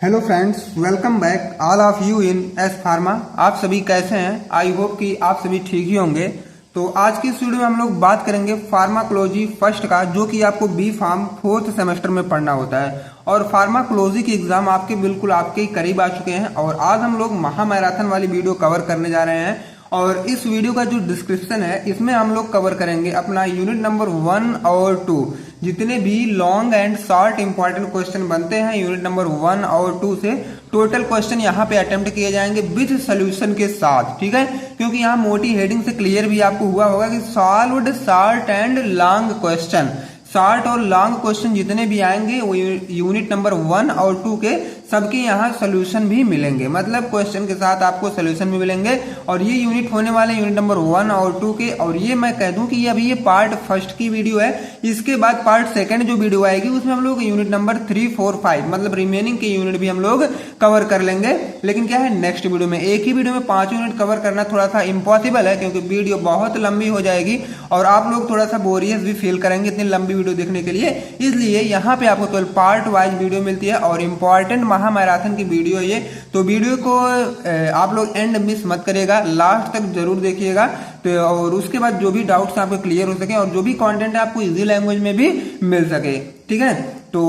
Hello friends, welcome back all of you in S pharma. आप सभी कैसे हैं? आई होप कि आप सभी ठीक ही होंगे। तो आज की इस वीडियो में हम लोग बात करेंगे फार्माकोलॉजी फर्स्ट का, जो कि आपको बी फार्म फोर्थ सेमेस्टर में पढ़ना होता है। और फार्माकोलॉजी के एग्जाम आपके ही करीब आ चुके हैं और आज हम लोग महामैराथन वाली वीडियो कवर करने जा रहे हैं। और इस वीडियो का जो डिस्क्रिप्शन है इसमें हम लोग कवर करेंगे अपना यूनिट नंबर 1 और 2, जितने भी long and short important question बनते हैं यूनिट नंबर 1 और 2 से। टोटल क्वेश्चन यहाँ पे अटेम्प्ट किए जाएंगे विद सोल्यूशन के साथ, ठीक है। क्योंकि यहाँ मोटी हेडिंग से क्लियर भी आपको हुआ होगा कि solved short and long question. Short और लॉन्ग क्वेश्चन जितने भी आएंगे वो यूनिट नंबर 1 और 2 के सबके यहाँ सोल्यूशन भी मिलेंगे, मतलब क्वेश्चन के साथ आपको सोल्यूशन भी मिलेंगे। और ये यूनिट होने वाले यूनिट नंबर 1 और 2 के। और ये मैं कह दूं कि ये अभी ये पार्ट फर्स्ट की वीडियो है। इसके बाद पार्ट सेकंड जो वीडियो आएगी उसमें हम लोग यूनिट नंबर 3, 4, 5 मतलब रिमेनिंग के यूनिट भी हम लोग कवर कर लेंगे। लेकिन क्या है, नेक्स्ट वीडियो में एक ही वीडियो में 5 यूनिट कवर करना थोड़ा सा इम्पॉसिबल है, क्योंकि वीडियो बहुत लंबी हो जाएगी और आप लोग थोड़ा सा बोरियस भी फील करेंगे इतनी लंबी वीडियो देखने के लिए। इसलिए यहाँ पे आपको 12 पार्ट वाइज वीडियो मिलती है और इंपॉर्टेंट महामैराथन की वीडियो ये। तो वीडियो को आप लोग एंड मिस मत करिएगा, लास्ट तक जरूर देखिएगा। तो और उसके बाद जो भी डाउट्स आपको क्लियर हो सके और जो भी कंटेंट है आपको इजी लैंग्वेज में भी मिल सके, ठीक है। तो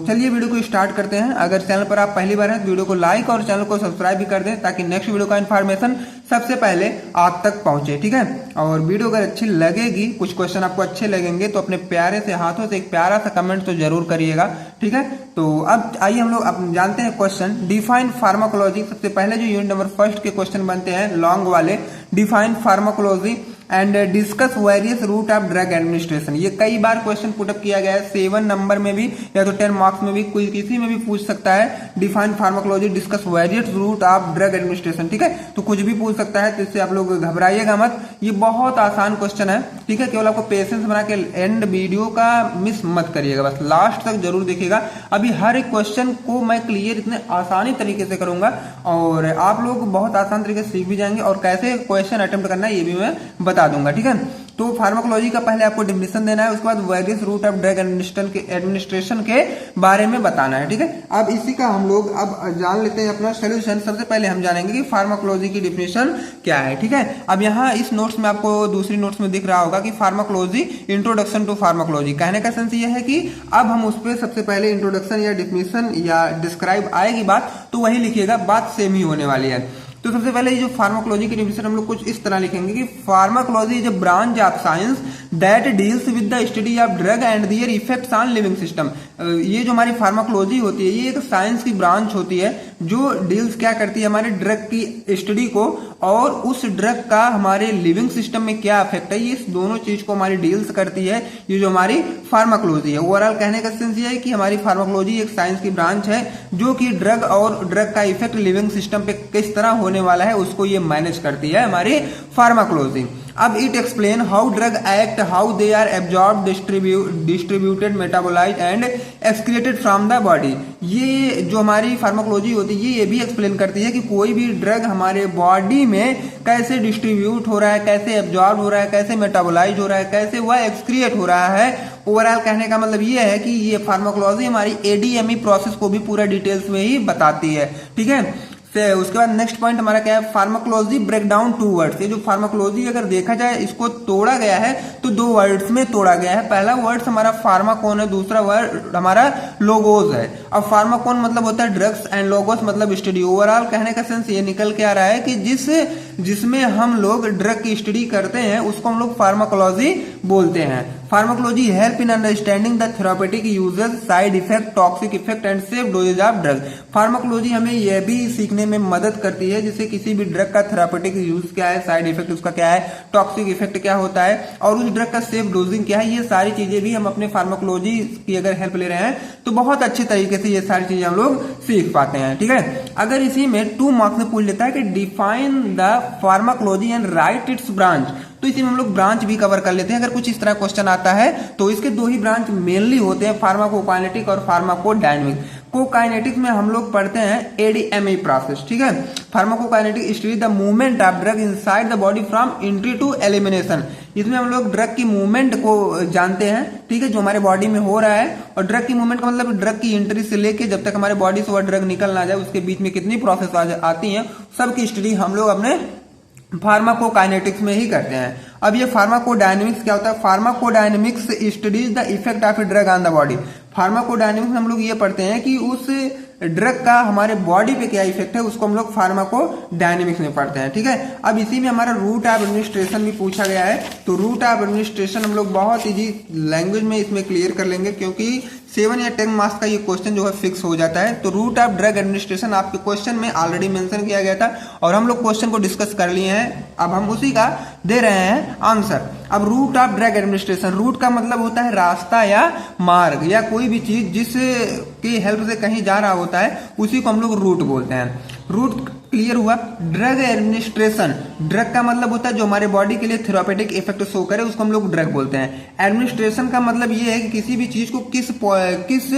चलिए वीडियो को स्टार्ट करते हैं। अगर चैनल पर आप पहली बार हैं तो वीडियो को लाइक और चैनल को सब्सक्राइब भी कर दें, ताकि नेक्स्ट वीडियो का इन्फॉर्मेशन सबसे पहले आप तक पहुंचे, ठीक है। और वीडियो अगर अच्छी लगेगी, कुछ क्वेश्चन आपको अच्छे लगेंगे तो अपने प्यारे से हाथों से एक प्यारा सा कमेंट तो जरूर करिएगा, ठीक है। तो अब आइए हम लोग जानते हैं क्वेश्चन। डिफाइन फार्माकोलॉजी, सबसे पहले जो यूनिट नंबर फर्स्ट के क्वेश्चन बनते हैं लॉन्ग वाले, define pharmacology and discuss various route of drug administration. ये कई बार क्वेश्चन पुटअप किया गया है, 7 नंबर में भी या तो 10 मार्क्स में भी, कोई किसी में भी पूछ सकता है। Define pharmacology, discuss various route of drug administration, ठीक है। तो कुछ भी पूछ सकता है, तो इससे आप लोग घबराइएगा मत। ये बहुत आसान क्वेश्चन है, ठीक है। केवल आपको पेशेंस बना के एंड वीडियो का मिस मत करिएगा, बस लास्ट तक जरूर देखिएगा। अभी हर एक क्वेश्चन को मैं क्लियर इतने आसानी तरीके से करूंगा और आप लोग बहुत आसान तरीके से सीख भी जाएंगे और कैसे क्वेश्चन अटेम्प्ट करना है ये भी मैं बता दूंगा, ठीक है। तो फार्माकोलॉजी का पहले आपको डेफिनेशन देना है, उसके बाद various route of drug administration के बारे में बताना है, ठीक है। अब इसी का हम लोग अब जान लेते हैं अपना सोल्यूशन। सबसे पहले हम जानेंगे कि फार्माकोलॉजी की डेफिनेशन क्या है, ठीक है। अब यहाँ इस नोट्स में आपको दूसरी नोट्स में दिख रहा होगा कि फार्माकोलॉजी इंट्रोडक्शन टू फार्माकोलॉजी। कहने का सेंस ये है कि अब हम उस पर सबसे पहले इंट्रोडक्शन या डेफिनेशन या डिस्क्राइब आएगी बात तो वही लिखिएगा, बात सेम ही होने वाली है। तो सबसे पहले ये जो फार्माकोलॉजी की डेफिनेशन हम लोग कुछ इस तरह लिखेंगे कि pharmacology is a branch of science that deals with the study of drug and there effects on living system. ये जो हमारी फार्माकोलॉजी होती है ये एक साइंस की ब्रांच होती है जो डील्स क्या करती है, हमारे ड्रग की स्टडी को और उस ड्रग का हमारे लिविंग सिस्टम में क्या इफेक्ट है, ये इस दोनों चीज को हमारी डील्स करती है। ये जो हमारी फार्माकोलॉजी है, ओवरऑल कहने का सेंस ये है कि हमारी फार्माकोलॉजी एक साइंस की ब्रांच है जो कि ड्रग और ड्रग का इफेक्ट लिविंग सिस्टम पे किस तरह होने वाला है उसको ये मैनेज करती है हमारी फार्माकोलॉजी। अब it explain how drug act, how they are absorb, distributed, metabolize and excreted from the body. ये जो हमारी फार्माकोलॉजी होती है ये भी एक्सप्लेन करती है कि कोई भी ड्रग हमारे बॉडी में कैसे डिस्ट्रीब्यूट हो रहा है, कैसे एब्जॉर्ब हो रहा है, कैसे मेटाबोलाइज हो रहा है, कैसे वह एक्सक्रिएट हो रहा है। ओवरऑल कहने का मतलब ये है कि ये फार्माकोलॉजी हमारी एडीएमई प्रोसेस को भी पूरा डिटेल्स में ही बताती है, ठीक है। उसके बाद नेक्स्ट पॉइंट हमारा क्या है, फार्माकोलॉजी ब्रेक डाउन 2 वर्ड्स। ये जो फार्माकोलॉजी अगर देखा जाए इसको तोड़ा गया है तो 2 वर्ड्स में तोड़ा गया है। पहला वर्ड हमारा फार्माकोन है, दूसरा वर्ड हमारा लोगोस है। अब फार्माकोन मतलब होता है ड्रग्स एंड लोगोस मतलब स्टडी। ओवरऑल कहने का सेंस ये निकल के आ रहा है कि जिसमें हम लोग ड्रग की स्टडी करते हैं उसको हम लोग फार्माकोलॉजी बोलते हैं। Pharmacology help in understanding the therapeutic uses, side effect, toxic effect and safe dosages of drug. Pharmacology हमें यह भी सीखने में मदद करती है जैसे किसी भी ड्रग का थेरापेटिक यूज क्या है, साइड इफेक्ट उसका क्या है, टॉक्सिक इफेक्ट क्या होता है और उस ड्रग का सेफ डोजिंग क्या है। ये सारी चीजें भी हम अपने फार्माकोलॉजी की अगर हेल्प ले रहे हैं तो बहुत अच्छे तरीके से ये सारी चीजें हम लोग सीख पाते हैं, ठीक है। अगर इसी में 2 मार्क्स में पूछ लेता है कि define the pharmacology and right it's branch, तो इसी में हम लोग ब्रांच भी कवर कर लेते हैं। अगर कुछ इस तरह क्वेश्चन आता है तो इसके 2 ही ब्रांच मेनली होते हैं, फार्माकोकाइनेटिक और फार्माकोडायनेमिक। कोकाइनेटिक्स में हम लोग पढ़ते हैं एडीएमई प्रोसेस, ठीक है। Pharmacokinetic study the movement of drug inside the body from entry to elimination. इसमें हम लोग ड्रग की मूवमेंट को जानते हैं, ठीक है, जो हमारे बॉडी में हो रहा है। और ड्रग की मूवमेंट का मतलब ड्रग की एंट्री से लेके जब तक हमारे बॉडी से वह ड्रग निकल ना जाए उसके बीच में कितनी प्रोसेस आती हैं, सबकी स्टडी हम लोग अपने फार्माकोकाइनेटिक्स में ही करते हैं। अब ये फार्माकोडायनेमिक्स क्या होता है? Pharmacodynamics studies the effect of a drug on the body. Pharmacodynamics में हम लोग ये पढ़ते हैं कि उस ड्रग का हमारे बॉडी पे क्या इफेक्ट है, उसको हम लोग फार्माकोडायनेमिक्स में पढ़ते हैं, ठीक है। अब इसी में हमारा रूट ऑफ एडमिनिस्ट्रेशन भी पूछा गया है, तो रूट ऑफ एडमिनिस्ट्रेशन हम लोग बहुत इजी लैंग्वेज में इसमें क्लियर कर लेंगे, क्योंकि 7 या 10 मार्क्स का ये क्वेश्चन जो है फिक्स हो जाता है। तो रूट ऑफ ड्रग एडमिनिस्ट्रेशन आपके क्वेश्चन में ऑलरेडी मेंशन किया गया था और हम लोग क्वेश्चन को डिस्कस कर लिए हैं, अब हम उसी का दे रहे हैं आंसर। अब route of drug administration, route का मतलब होता है रास्ता या मार्ग या कोई भी चीज जिसकी हेल्प से कहीं जा रहा होता है, उसी को हम लोग रूट बोलते हैं। रूट क्लियर हुआ। ड्रग एडमिनिस्ट्रेशन, ड्रग का मतलब होता है जो हमारे बॉडी के लिए थेरापेटिक इफेक्ट शो करे, उसको हम लोग ड्रग बोलते हैं। एडमिनिस्ट्रेशन का मतलब ये है कि किसी भी चीज को किस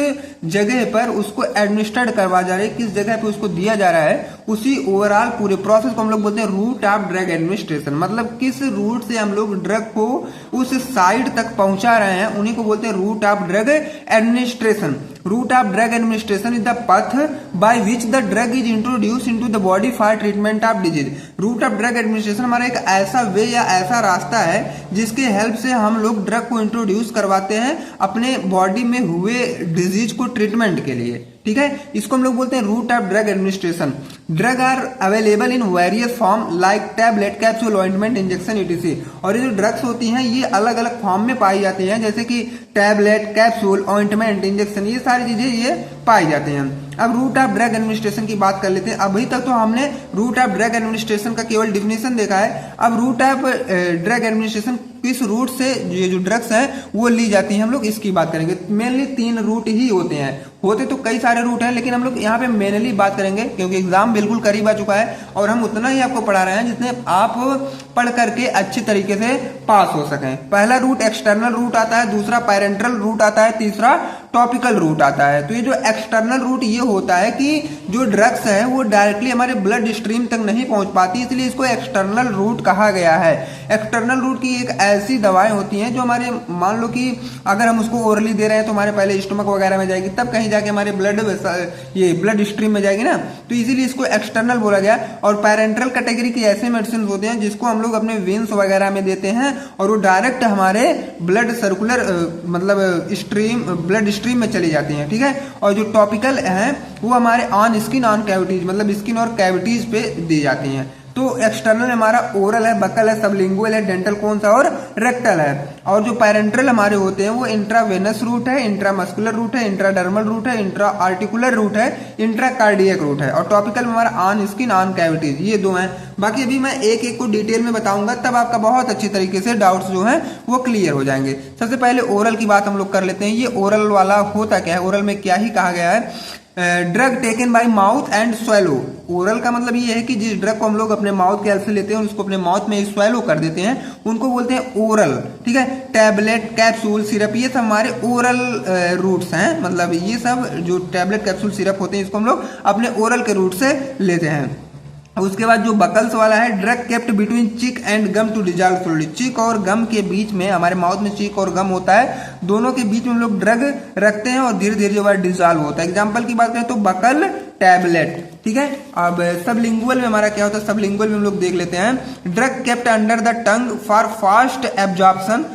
जगह पर उसको एडमिनिस्ट्रेट करवा जा रहा है, किस जगह पे उसको दिया जा रहा है, उसी ओवरऑल पूरे प्रोसेस को हम लोग बोलते हैं रूट ऑफ ड्रग एडमिनिस्ट्रेशन। मतलब किस रूट से हम लोग ड्रग को उस साइड तक पहुंचा रहे हैं, उन्हीं को बोलते हैं route of drug administration. Route of drug administration is the path by which the drug is introduced into the body for treatment of disease। Route of drug administration हमारा एक ऐसा वे या ऐसा रास्ता है जिसके हेल्प से हम लोग ड्रग को इंट्रोड्यूस करवाते हैं अपने बॉडी में हुए डिजीज को ट्रीटमेंट के लिए, ठीक है। इसको हम लोग बोलते हैं route of drug administration. Drug are available in various form like tablet, capsule, ointment, injection, ETC. और ये जो ड्रग्स होती हैं ये अलग अलग फॉर्म में पाई जाती हैं, जैसे कि टैबलेट, कैप्सूल, ऑइंटमेंट, इंजेक्शन, ये सारी चीजें ये पाई जाती हैं। अब रूट ऑफ ड्रग एडमिनिस्ट्रेशन की बात कर लेते हैं। अभी तक तो हमने रूट ऑफ ड्रग एडमिनिस्ट्रेशन का केवल डिफिनेशन देखा है। अब रूट ऑफ ड्रग एडमिनिस्ट्रेशन किस रूट से ये जो ड्रग्स हैं वो ली जाती हैं, हम लोग इसकी बात करेंगे। मेनली 3 रूट ही होते हैं, होते तो कई सारे रूट हैं, लेकिन हम लोग यहाँ पे मेनली बात करेंगे क्योंकि एग्जाम बिल्कुल करीब आ चुका है और हम उतना ही आपको पढ़ा रहे हैं जितने आप पढ़ करके अच्छी तरीके से पास हो सकें। पहला रूट एक्सटर्नल रूट आता है, दूसरा पैरेंटल रूट आता है, तीसरा टॉपिकल रूट आता है। तो ये जो एक्सटर्नल रूट ये होता है कि जो ड्रग्स है वो डायरेक्टली हमारे ब्लड स्ट्रीम तक नहीं पहुंच पाती, इसलिए इसको एक्सटर्नल रूट कहा गया है। एक्सटर्नल रूट की एक ऐसी दवाएं होती हैं जो हमारे, मान लो कि अगर हम उसको ओरली दे रहे हैं तो हमारे पहले स्टमक वगैरह में जाएगी, तब कहीं जाके हमारे ब्लड स्ट्रीम में जाएगी ना, तो इसीलिए इसको एक्सटर्नल बोला गया। और पैरेंटल कैटेगरी की ऐसे मेडिसिन होते हैं जिसको हम लोग अपने वेन्स वगैरह में देते हैं और वो डायरेक्ट हमारे ब्लड सर्कुलर मतलब ब्लड स्ट्रीम में चली जाती हैं, ठीक है। और जो टॉपिकल है वो हमारे ऑन स्किन ऑन कैविटीज, मतलब स्किन और कैविटीज पे दी जाती हैं। तो एक्सटर्नल हमारा ओरल है, बकल है, सबलिंगुअल है, डेंटल कौन सा और रेक्टल है। और जो पैरेंट्रल हमारे होते हैं वो इंट्रावेनस रूट है, इंट्रामस्कुलर रूट है, इंट्राडर्मल रूट है, इंट्रा आर्टिकुलर रूट है, इंट्राकार्डियक रूट है। और टॉपिकल में हमारा ऑन स्किन ऑन कैविटीज, ये 2 हैं। बाकी अभी मैं एक एक को डिटेल में बताऊंगा, तब आपका बहुत अच्छी तरीके से डाउट्स जो हैं वो क्लियर हो जाएंगे। सबसे पहले ओरल की बात हम लोग कर लेते हैं। ये ओरल वाला होता क्या है, ओरल में क्या ही कहा गया है, drug taken by mouth and swallow. Oral का मतलब ये है कि जिस ड्रग को हम लोग अपने माउथ के हेल्प से लेते हैं और उसको अपने माउथ में स्वेलो कर देते हैं, उनको बोलते हैं ओरल, ठीक है। टैबलेट, कैप्सूल, सिरप, ये सब हमारे ओरल रूट्स हैं। मतलब ये सब जो टैबलेट, कैप्सूल, सिरप होते हैं इसको हम लोग अपने ओरल के रूट से लेते हैं। उसके बाद जो बकल्स वाला है, drug kept between cheek and gum to dissolve fluid. Cheek और गम के बीच में, हमारे माउथ में चिक और गम होता है, दोनों के बीच में हम लोग ड्रग रखते हैं और धीरे धीरे जो है डिजॉल्व होता है। एग्जांपल की बात करें तो बकल, टैबलेट, ठीक है। अब सबलिंगुअल में हमारा क्या होता है, सबलिंगुअल में हम लोग देख लेते हैं, drug kept under the tongue for fast absorption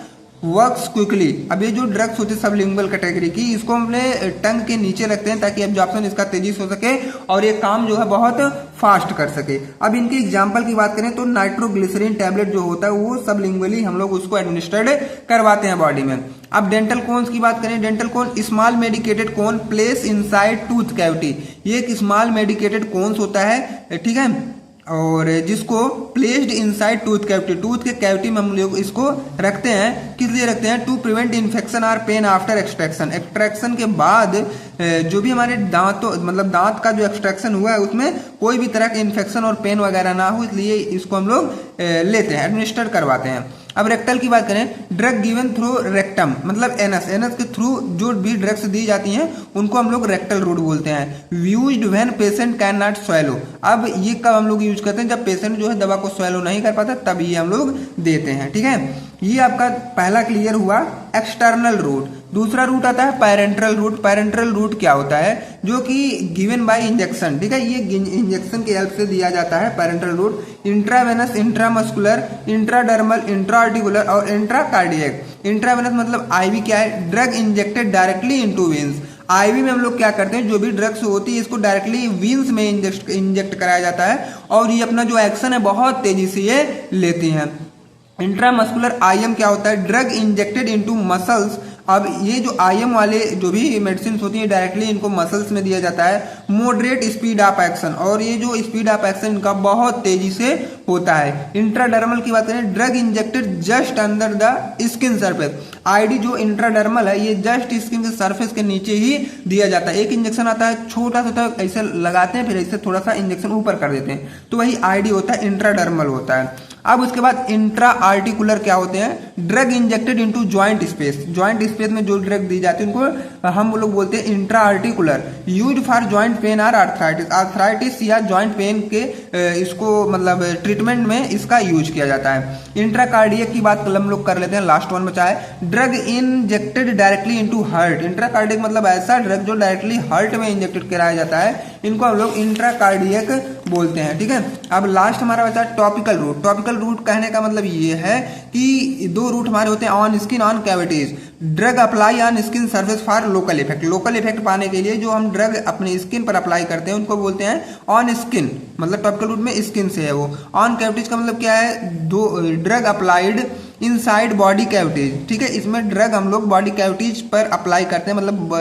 works quickly. अब ये जो ड्रग्स होते हैं सबलिंगुअल कैटेगरी की, इसको हम अपने टंग के नीचे रखते हैं ताकि एब्जॉर्प्शन इसका तेजी से हो सके और ये काम जो है बहुत फास्ट कर सके। अब इनके एग्जांपल की बात करें तो नाइट्रोग्लिसरीन टैबलेट जो होता है वो सबलिंगुअली हम लोग उसको एडमिनिस्ट्रेड करवाते हैं बॉडी में। अब डेंटल कोन्स की बात करें, डेंटल कोन स्मॉल मेडिकेटेड कोन प्लेस इनसाइड टूथ कैविटी। ये एक स्मॉल मेडिकेटेड कोन्स होता है, ठीक है, और जिसको placed inside tooth cavity, tooth के कैविटी में हम लोग इसको रखते हैं। किस लिए रखते हैं, टू प्रिवेंट इन्फेक्शन और पेन आफ्टर एक्सट्रैक्शन। एक्सट्रैक्शन के बाद जो भी हमारे दांतों, मतलब दांत का जो एक्सट्रैक्शन हुआ है उसमें कोई भी तरह के इन्फेक्शन और पेन वगैरह ना हो, इसलिए इसको हम लोग लेते हैं, एडमिनिस्टर करवाते हैं। अब रेक्टल की बात करें, ड्रग गिवन थ्रू रेक्टम मतलब एनस, एनस के थ्रू जो भी ड्रग्स दी जाती हैं उनको हम लोग रेक्टल रूट बोलते हैं। Used when patient can not swallow, अब ये कब हम लोग यूज करते हैं, जब पेशेंट जो है दवा को स्वेलो नहीं कर पाता तब ये हम लोग देते हैं। ठीक है, ये आपका पहला क्लियर हुआ एक्सटर्नल रूट। दूसरा रूट आता है पैरेंट्रल रूट। पैरेंट्रल रूट क्या होता है, जो कि गिवन बाय इंजेक्शन। ठीक है, ये इंजेक्शन की हेल्प से दिया जाता है parenteral route. Intravenous, intramuscular, intradermal, intraarticular और इंट्राकार्डियक। इंट्रावेनस मतलब आईवी क्या है, drug injected directly into veins. IV में हम लोग क्या करते हैं, जो भी ड्रग्स होती है इसको डायरेक्टली वीन्स में इंजेक्ट कराया जाता है और ये अपना जो एक्शन है बहुत तेजी से ये लेती हैं। इंट्रामस्कुलर आईएम क्या होता है, ड्रग इंजेक्टेड इनटू मसल्स। अब ये जो आईएम वाले जो भी मेडिसिन होती है डायरेक्टली इनको मसल्स में दिया जाता है। मॉडरेट स्पीड ऑफ एक्शन, और ये जो स्पीड ऑफ एक्शन इनका बहुत तेजी से होता है। इंट्राडर्मल की बात करें, drug injected just under the skin surface. ID जो इंट्राडर्मल है ये जस्ट स्किन के सरफेस के नीचे ही दिया जाता है। एक इंजेक्शन आता है छोटा सा, तो ऐसे लगाते हैं फिर ऐसे थोड़ा सा इंजेक्शन ऊपर कर देते हैं, तो वही आईडी होता है, इंट्राडर्मल होता है। अब उसके बाद इंट्रा आर्टिकुलर क्या होते हैं, drug injected into joint space. Joint space में जो ड्रग दी जाती है उनको हम लोग बोलते हैं intra articular. Use for joint pain और आर्थराइटिस। आर्थराइटिस या जॉइंट पेन के इसको मतलब ट्रीटमेंट में इसका यूज किया जाता है। इंट्रा कार्डियक की बात हम लोग कर लेते हैं, लास्ट वन बचा है। Drug injected directly into heart. Intra cardiac मतलब ऐसा ड्रग जो डायरेक्टली हार्ट में इंजेक्टेड कराया जाता है, इनको हम लोग इंट्रा कार्डियक बोलते हैं। ठीक है, अब लास्ट हमारा बचा टॉपिकल रूट। टॉपिकल रूट कहने का मतलब ये है कि दो रूट हमारे होते हैं, on skin, on cavities. Drug apply on skin surface for local effect. Local effect पाने के लिए जो हम ड्रग अपने स्किन पर अप्लाई करते हैं उनको बोलते हैं ऑन स्किन, मतलब टॉपिकल रूट में स्किन से है वो। ऑन कैविटीज का मतलब क्या है, दो drug applied inside body cavities. ठीक है, इसमें ड्रग हम लोग बॉडी कैविटीज पर अप्लाई करते हैं, मतलब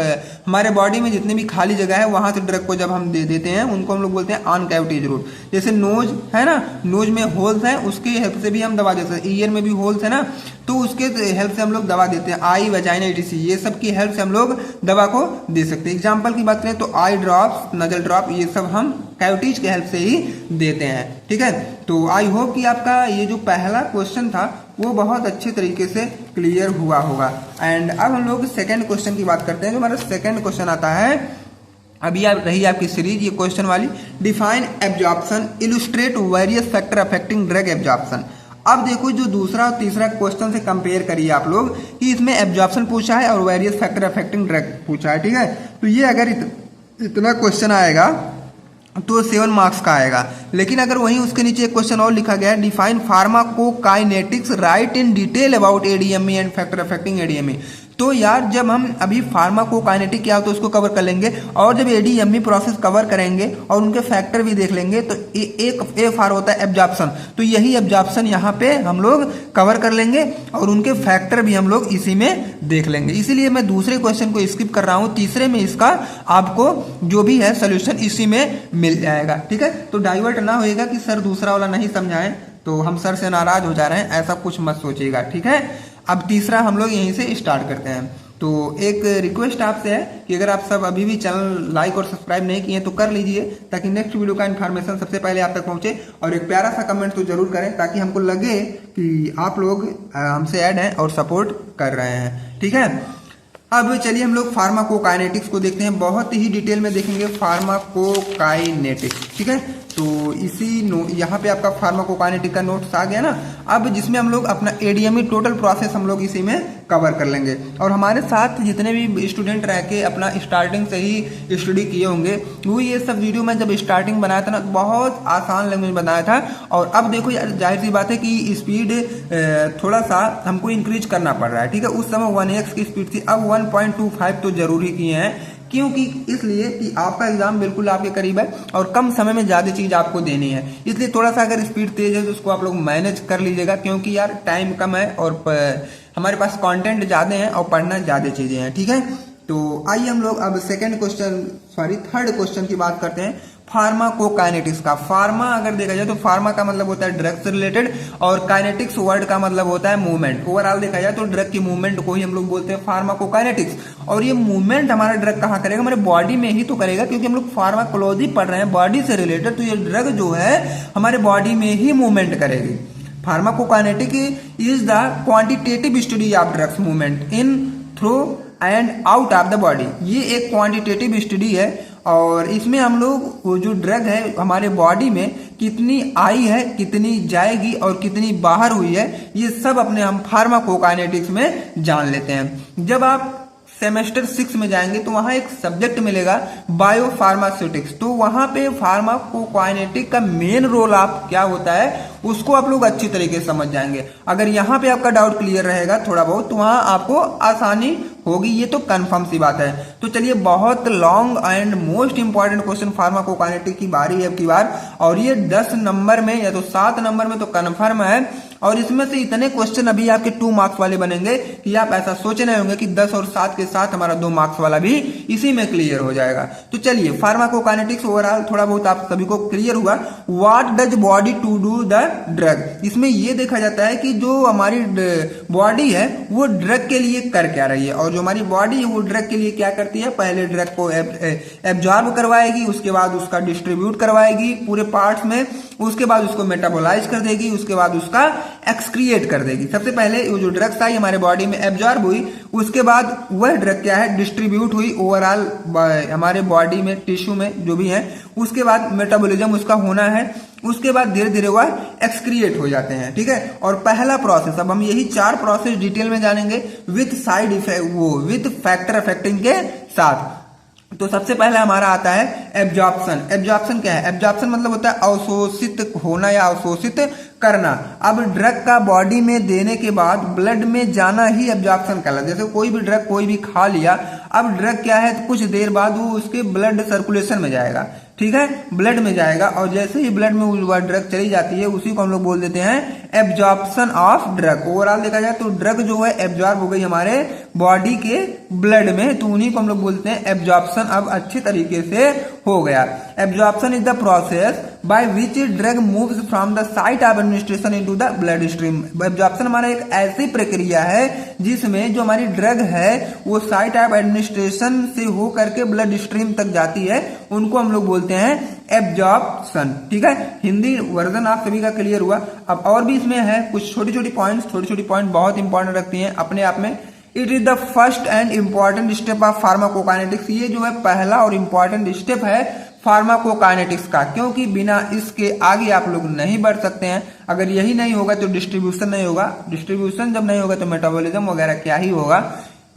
हमारे बॉडी में जितनी भी खाली जगह है वहां से ड्रग को जब हम दे देते हैं उनको हम लोग बोलते हैं ऑन कैविटीज रूट। जैसे नोज है ना, नोज में होल्स है, उसकी हेल्प से भी हम दवा दे सकते हैं। ईयर में भी होल्स है ना, तो उसके हेल्प से हम लोग दवा देते हैं। आई, वजाइना, ईटीसी, ये सब की हेल्प से हम लोग दवा को दे सकते हैं। एग्जाम्पल की बात करें तो आई ड्रॉप, नजल ड्रॉप, ये सब हम कैविटीज के हेल्प से ही देते हैं। ठीक है, तो आई होप कि आपका ये जो पहला क्वेश्चन था वो बहुत अच्छे तरीके से क्लियर हुआ होगा। एंड अब हम लोग सेकंड क्वेश्चन की बात करते हैं। जो हमारा सेकंड क्वेश्चन आता है, अभी रही आपकी सीरीज ये क्वेश्चन वाली, define absorption, illustrate various factor affecting drug absorption. अब देखो जो दूसरा और तीसरा क्वेश्चन से कंपेयर करिए आप लोग कि इसमें एब्जॉर्प्शन पूछा है और वेरियस फैक्टर अफेक्टिंग ड्रग पूछा है। ठीक है, तो ये अगर इतना क्वेश्चन आएगा तो 7 मार्क्स का आएगा। लेकिन अगर वहीं उसके नीचे एक क्वेश्चन और लिखा गया है, define pharmacokinetics, right in detail about ADME and factor affecting ADME, तो यार जब हम अभी फार्माकोकाइनेटिक क्या होता है उसको कवर कर लेंगे, और जब एडीएमई प्रोसेस कवर करेंगे और उनके फैक्टर भी देख लेंगे, तो एक एफ आर होता है एब्जॉर्प्शन, तो यही एब्जॉर्प्शन यहाँ पे हम लोग कवर कर लेंगे और उनके फैक्टर भी हम लोग इसी में देख लेंगे। इसीलिए मैं दूसरे क्वेश्चन को स्किप कर रहा हूँ, तीसरे में इसका आपको जो भी है सोल्यूशन इसी में मिल जाएगा। ठीक है, तो डाइवर्ट ना होएगा कि सर दूसरा वाला नहीं समझाएं तो हम सर से नाराज हो जा रहे हैं, ऐसा कुछ मत सोचिएगा। ठीक है, अब तीसरा हम लोग यहीं से स्टार्ट करते हैं। तो एक रिक्वेस्ट आपसे है कि अगर आप सब अभी भी चैनल लाइक और सब्सक्राइब नहीं किए तो कर लीजिए, ताकि नेक्स्ट वीडियो का इन्फॉर्मेशन सबसे पहले आप तक पहुंचे, और एक प्यारा सा कमेंट तो जरूर करें ताकि हमको लगे कि आप लोग हमसे ऐड हैं और सपोर्ट कर रहे हैं। ठीक है, अब चलिए हम लोग फार्माकोकाइनेटिक्स को देखते हैं, बहुत ही डिटेल में देखेंगे फार्माकोकाइनेटिक्स। ठीक है, तो इसी यहाँ पे आपका फार्माकोकाइनेटिक का नोट्स आ गया ना। अब जिसमें हम लोग अपना एडीएमई टोटल प्रोसेस हम लोग इसी में कवर कर लेंगे, और हमारे साथ जितने भी स्टूडेंट रह के अपना स्टार्टिंग से ही स्टडी किए होंगे वो ये सब वीडियो में जब स्टार्टिंग बनाया था ना बहुत आसान लैंग्वेज बनाया था, और अब देखो यार जाहिर सी बात है कि स्पीड थोड़ा सा हमको इंक्रीज करना पड़ रहा है। ठीक है, उस समय 1x की स्पीड थी, अब 1.25 तो जरूरी किए हैं, क्योंकि इसलिए कि आपका एग्जाम बिल्कुल आपके करीब है और कम समय में ज्यादा चीज आपको देनी है, इसलिए थोड़ा सा अगर स्पीड तेज है तो उसको आप लोग मैनेज कर लीजिएगा, क्योंकि यार टाइम कम है और हमारे पास कंटेंट ज्यादा है और पढ़ना ज्यादा चीजें हैं। ठीक है, तो आइए हम लोग अब थर्ड क्वेश्चन की बात करते हैं, फार्माकोकाइनेटिक्स का। फार्मा अगर देखा जाए तो फार्मा का मतलब होता है ड्रग से रिलेटेड, और काइनेटिक्स वर्ड का मतलब होता है मूवमेंट। ओवरऑल देखा जाए तो ड्रग की मूवमेंट को ही हम लोग बोलते हैं फार्माकोकाइनेटिक्स, और ये मूवमेंट हमारा ड्रग कहाँ करेगा, हमारे बॉडी में ही तो करेगा, क्योंकि हम लोग फार्माकोलॉजी पढ़ रहे हैं बॉडी से रिलेटेड, तो ये ड्रग जो है हमारे बॉडी में ही मूवमेंट करेगी। Pharmacokinetic is the quantitative study of drugs movement in, through and out of the body. ये एक क्वांटिटेटिव स्टडी है और इसमें हम लोग वो जो ड्रग है हमारे बॉडी में कितनी आई है, कितनी जाएगी और कितनी बाहर हुई है, ये सब अपने हम फार्माकोकाइनेटिक्स में जान लेते हैं। जब आप सेमेस्टर 6 में जाएंगे तो वहां एक सब्जेक्ट मिलेगा बायोफार्मास्यूटिक्स, तो वहां पे फार्माकोकाइनेटिक का मेन रोल आप क्या होता है उसको आप लोग अच्छी तरीके से समझ जाएंगे। अगर यहाँ पे आपका डाउट क्लियर रहेगा थोड़ा बहुत तो वहां आपको आसानी होगी, ये तो कंफर्म सी बात है। तो चलिए, बहुत long and most important question pharmacokinetic की बारी है अब की बार, और ये 10 नंबर में या तो 7 नंबर में तो कंफर्म है। और इसमें से इतने क्वेश्चन अभी आपके 2 मार्क्स वाले बनेंगे कि आप ऐसा सोच रहे होंगे कि 10 और 7 के साथ हमारा 2 मार्क्स वाला भी इसी में क्लियर हो जाएगा। तो चलिए, फार्माकोकाइनेटिक्स ओवरऑल थोड़ा बहुत आप सभी को क्लियर हुआ। What does body to do the drug, इसमें ये देखा जाता है कि जो हमारी बॉडी है वो ड्रग के लिए कर क्या रही है, और जो हमारी बॉडी है वो ड्रग के लिए क्या करती है, पहले ड्रग को एब्जॉर्ब करवाएगी, उसके बाद उसका डिस्ट्रीब्यूट करवाएगी पूरे पार्ट्स में, उसके बाद उसको मेटाबोलाइज कर देगी, उसके बाद उसका एक्सक्रिएट कर देगी। सबसे पहले वो जो ड्रग्स आई हमारे बॉडी में एब्जॉर्ब हुई, उसके बाद वह ड्रग क्या है डिस्ट्रीब्यूट हुई ओवरऑल हमारे बॉडी में, टिश्यू में जो भी है, उसके बाद मेटाबॉलिज्म उसका होना है, उसके बाद धीरे धीरे वह एक्सक्रिएट हो जाते हैं। ठीक है, और पहला प्रोसेस, अब हम यही 4 प्रोसेस डिटेल में जानेंगे विथ साइड इफेक्ट, वो विथ फैक्टर अफेक्टिंग के साथ। तो सबसे पहले हमारा आता है एब्जॉर्प्शन। एब्जॉर्प्शन क्या है, एब्जॉर्प्शन मतलब होता है अवशोषित होना या अवशोषित करना। अब ड्रग का बॉडी में देने के बाद ब्लड में जाना ही एब्जॉर्प्शन कहलाता है। जैसे कोई भी ड्रग कोई भी खा लिया, अब ड्रग क्या है तो कुछ देर बाद वो उसके ब्लड सर्कुलेशन में जाएगा, ठीक है, ब्लड में जाएगा, और जैसे ही ब्लड में वह ड्रग चली जाती है उसी को हम लोग बोल देते हैं एब्जॉर्प्शन ऑफ ड्रग। ओवरऑल देखा जाए तो ड्रग जो है एब्जॉर्ब हो गई हमारे बॉडी के ब्लड में, तो उन्हीं को हम लोग बोलते हैं एब्जॉर्प्शन। अब अच्छे तरीके से हो गया। Absorption is the process by which drug moves from the site of administration into the blood stream. Absorption हमारा एक ऐसी प्रक्रिया है जिसमें जो हमारी ड्रग है वो साइट ऑफ एडमिनिस्ट्रेशन से हो करके ब्लड स्ट्रीम तक जाती है, उनको हम लोग बोलते हैं एब्जॉर्प्शन। ठीक है, हिंदी वर्जन आप सभी का क्लियर हुआ। अब और भी इसमें है कुछ छोटी छोटी पॉइंट बहुत इंपॉर्टेंट रखती हैं अपने आप में। It is the first and important step of pharmacokinetics. ये जो है पहला और इंपॉर्टेंट स्टेप है फार्माकोकाइनेटिक्स का, क्योंकि बिना इसके आगे आप लोग नहीं बढ़ सकते हैं। अगर यही नहीं होगा तो डिस्ट्रीब्यूशन नहीं होगा, डिस्ट्रीब्यूशन जब नहीं होगा तो मेटाबॉलिज्म वगैरह क्या ही होगा।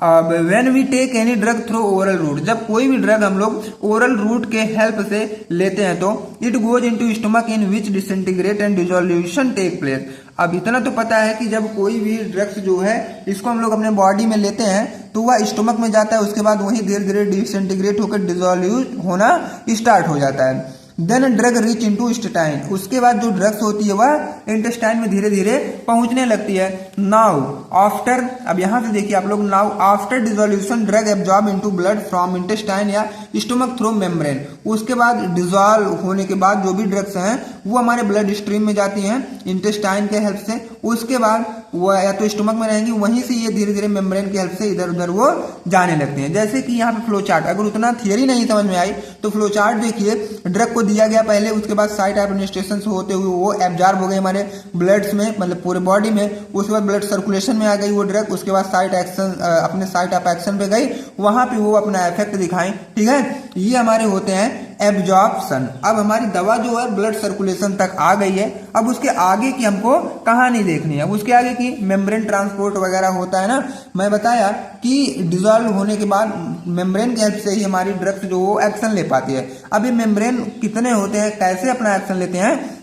When we take any drug through oral route, जब कोई भी ड्रग हम लोग ओरल रूट के हेल्प से लेते हैं तो it goes into stomach in which disintegrate and dissolution take place. अब इतना तो पता है कि जब कोई भी ड्रग्स जो है इसको हम लोग अपने बॉडी में लेते हैं तो वह स्टमक में जाता है, उसके बाद वही धीरे धीरे डिसइंटीग्रेट होकर डिसोल्यूट होना स्टार्ट हो जाता है। Then drug reach into intestine, उसके बाद जो ड्रग्स होती है वह इंटेस्टाइन में धीरे धीरे पहुंचने लगती है। नाउ आफ्टर, अब यहां से देखिए आप लोग, now after dissolution drug absorb into blood from intestine या स्टमक थ्रू मेम्ब्रेन। उसके बाद डिसॉल्व होने के बाद जो भी ड्रग्स हैं वो हमारे ब्लड स्ट्रीम में जाती हैं इंटेस्टाइन के हेल्प से, उसके बाद वो या तो स्टमक में रहेंगी, वहीं से ये धीरे धीरे मेम्ब्रेन की हेल्प से इधर उधर वो जाने लगते हैं। जैसे कि यहाँ पे फ्लो चार्ट, अगर उतना थियरी नहीं समझ में आई तो फ्लो चार्ट देखिए, ड्रग को दिया गया पहले, उसके बाद साइट ऑफ एडमिनिस्ट्रेशन से होते हुए वो एब्जॉर्ब हो गए हमारे ब्लड्स में, मतलब पूरे बॉडी में, उसके बाद ब्लड सर्कुलेशन में आ गई वो ड्रग, उसके बाद साइट एक्शन अपने साइट ऑफ एक्शन पे गई, वहां पे वो अपना इफेक्ट दिखाएं। ठीक है, ये हमारे होते हैं एब्जॉर्प्शन। अब हमारी दवा जो है ब्लड सर्कुलेशन तक आ गई है, अब उसके आगे की हमको कहानी देखनी है। उसके आगे की मेम्ब्रेन ट्रांसपोर्ट वगैरह होता है ना, मैं बताया कि डिसॉल्व होने के बाद मेम्ब्रेन की हेल्प से ही हमारी ड्रग्स जो वो एक्शन ले पाती है। अब ये मेम्ब्रेन कितने होते हैं, कैसे अपना एक्शन लेते हैं,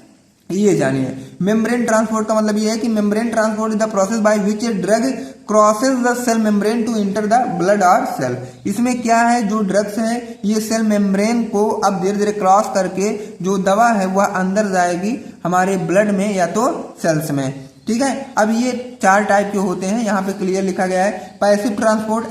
ये जानिए। मेम्ब्रेन ट्रांसपोर्ट का मतलब ये है कि membrane transport is the process by which a drug crosses the cell membrane to enter the blood और सेल। इसमें क्या है, जो ड्रग्स है ये सेल मेम्ब्रेन को अब धीरे धीरे क्रॉस करके जो दवा है वह अंदर जाएगी हमारे ब्लड में या तो सेल्स में। ठीक है, अब ये 4 टाइप के होते हैं, यहाँ पे क्लियर लिखा गया है। Passive transport,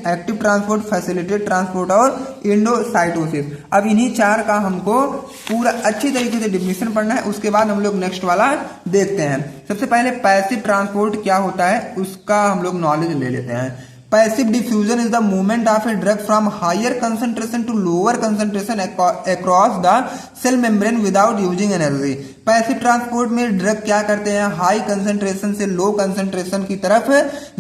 active transport, facilitated transport और एंडोसाइटोसिस। अब इन्हीं 4 का हमको पूरा अच्छी तरीके से डिफिनेशन पढ़ना है, उसके बाद हम लोग नेक्स्ट वाला देखते हैं। सबसे पहले पैसिव ट्रांसपोर्ट क्या होता है उसका हम लोग नॉलेज ले लेते हैं। Passive diffusion is the movement of a drug from higher concentration to lower concentration across the cell membrane without using energy. Passive transport में ड्रग क्या करते हैं, हाई कंसंट्रेशन से लो कंसंट्रेशन की तरफ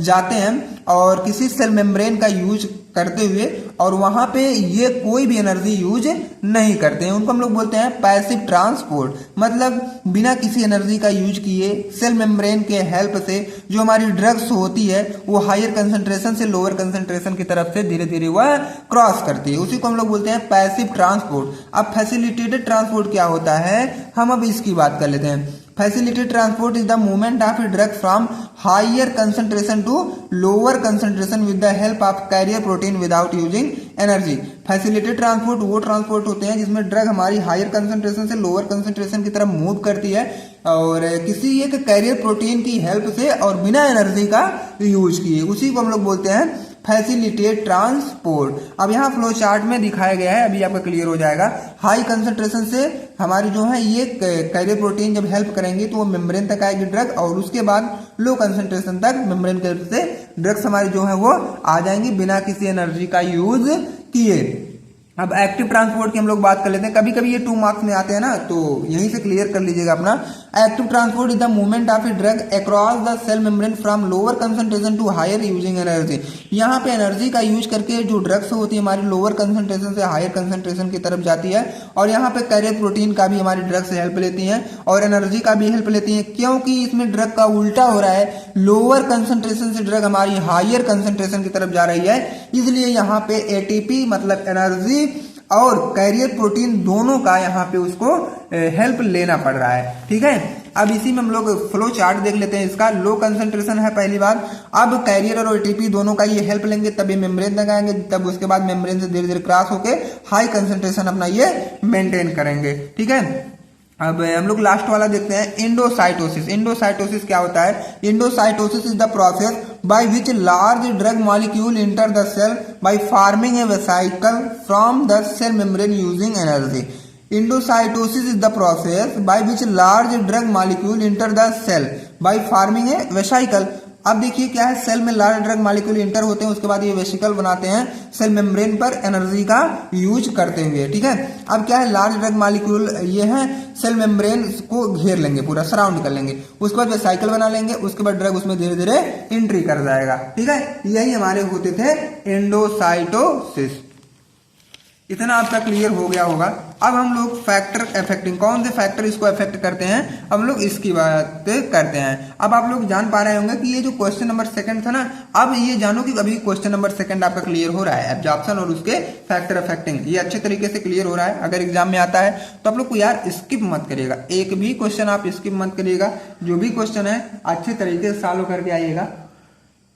जाते हैं और किसी सेल मेम्ब्रेन का यूज करते हुए, और वहां पे ये कोई भी एनर्जी यूज नहीं करते हैं, उनको हम लोग बोलते हैं पैसिव ट्रांसपोर्ट। मतलब बिना किसी एनर्जी का यूज किए सेल मेम्ब्रेन के हेल्प से जो हमारी ड्रग्स होती है वो हायर कंसंट्रेशन से लोअर कंसंट्रेशन की तरफ से धीरे धीरे वह क्रॉस करती है, उसी को हम लोग बोलते हैं पैसिव ट्रांसपोर्ट। अब फैसिलिटेटेड ट्रांसपोर्ट क्या होता है, हम अब इसकी बात कर लेते हैं। Facilitated transport is the movement of a drug from higher concentration to lower concentration with the help of carrier protein without using energy. Facilitated transport वो ट्रांसपोर्ट होते हैं जिसमें ड्रग हमारी हायर कंसंट्रेशन से लोअर कंसंट्रेशन की तरफ move करती है और किसी एक कैरियर प्रोटीन की हेल्प से और बिना एनर्जी का यूज किए, उसी को हम लोग बोलते हैं फैसिलिटेट ट्रांसपोर्ट। अब यहाँ फ्लो चार्ट में दिखाया गया है, अभी आपका क्लियर हो जाएगा। हाई कंसंट्रेशन से हमारी जो है ये कैरियर प्रोटीन जब हेल्प करेंगे तो वो मेम्ब्रेन तक आएगी ड्रग, और उसके बाद लो कंसंट्रेशन तक मेम्ब्रेन की हेल्प से ड्रग्स हमारी जो है वो आ जाएंगी बिना किसी एनर्जी का यूज किए। अब एक्टिव ट्रांसपोर्ट की हम लोग बात कर लेते हैं, कभी कभी ये 2 मार्क्स में आते हैं ना, तो यहीं से क्लियर कर लीजिएगा अपना। Active transport is the movement of a drug across the cell membrane from lower concentration to higher using energy. यहाँ पे एनर्जी का यूज करके जो ड्रग्स होती है हमारी लोअर कंसंट्रेशन से हायर कंसंट्रेशन की तरफ जाती है, और यहाँ पे कैरियर प्रोटीन का भी हमारी ड्रग से हेल्प लेती हैं और एनर्जी का भी हेल्प लेती हैं, क्योंकि इसमें ड्रग का उल्टा हो रहा है, लोअर कंसंट्रेशन से ड्रग हमारी हायर कंसंट्रेशन की तरफ जा रही है, इसलिए यहाँ पे एटीपी मतलब एनर्जी और कैरियर प्रोटीन दोनों का यहाँ पे उसको हेल्प लेना पड़ रहा है। ठीक है, अब इसी में हम लोग फ्लो चार्ट देख लेते हैं इसका। लो कंसंट्रेशन है पहली बात, अब कैरियर और एटीपी दोनों का ये हेल्प लेंगे तब ये मेम्ब्रेन तक आएंगे, तब उसके बाद मेम्ब्रेन से धीरे धीरे क्रॉस होके हाई कंसंट्रेशन अपना ये मेंटेन करेंगे। ठीक है, अब हम लोग लास्ट वाला देखते हैं, इंडोसाइटोसिस। इंडोसाइटोसिस क्या होता है, endocytosis is the process by which large drug molecule enter the cell by forming a vesicle from the cell membrane using energy. Endocytosis is the process by which large drug molecule enter the cell by forming a vesicle. अब देखिए क्या है, cell में large drug molecule inter होते हैं, उसके बाद ये वेसिकल बनाते हैं सेल मेम्ब्रेन पर एनर्जी का यूज करते हुए। ठीक है, अब क्या है, लार्ज ड्रग मॉलिक्यूल ये है सेल मेम्ब्रेन को घेर लेंगे, पूरा सराउंड कर लेंगे, उसके बाद वेसिकल बना लेंगे, उसके बाद ड्रग उसमें धीरे धीरे एंट्री कर जाएगा। ठीक है, यही हमारे होते थे एंडोसाइटोसिस। इतना आपका क्लियर हो गया होगा। अब हम लोग फैक्टर अफेक्टिंग, कौन से फैक्टर इसको अफेक्ट करते हैं, अब लोग इसकी बात करते हैं। अब आप लोग जान पा रहे होंगे कि ये जो क्वेश्चन नंबर 2 था ना, अब ये जानो कि अभी क्वेश्चन नंबर 2 आपका क्लियर हो रहा है, एब्जॉर्प्शन और उसके फैक्टर अफेक्टिंग, ये अच्छे तरीके से क्लियर हो रहा है। अगर एग्जाम में आता है तो आप लोग को यार स्किप मत करिएगा, एक भी क्वेश्चन आप स्किप मत करिएगा, जो भी क्वेश्चन है अच्छे तरीके से सॉल्व करके आइएगा,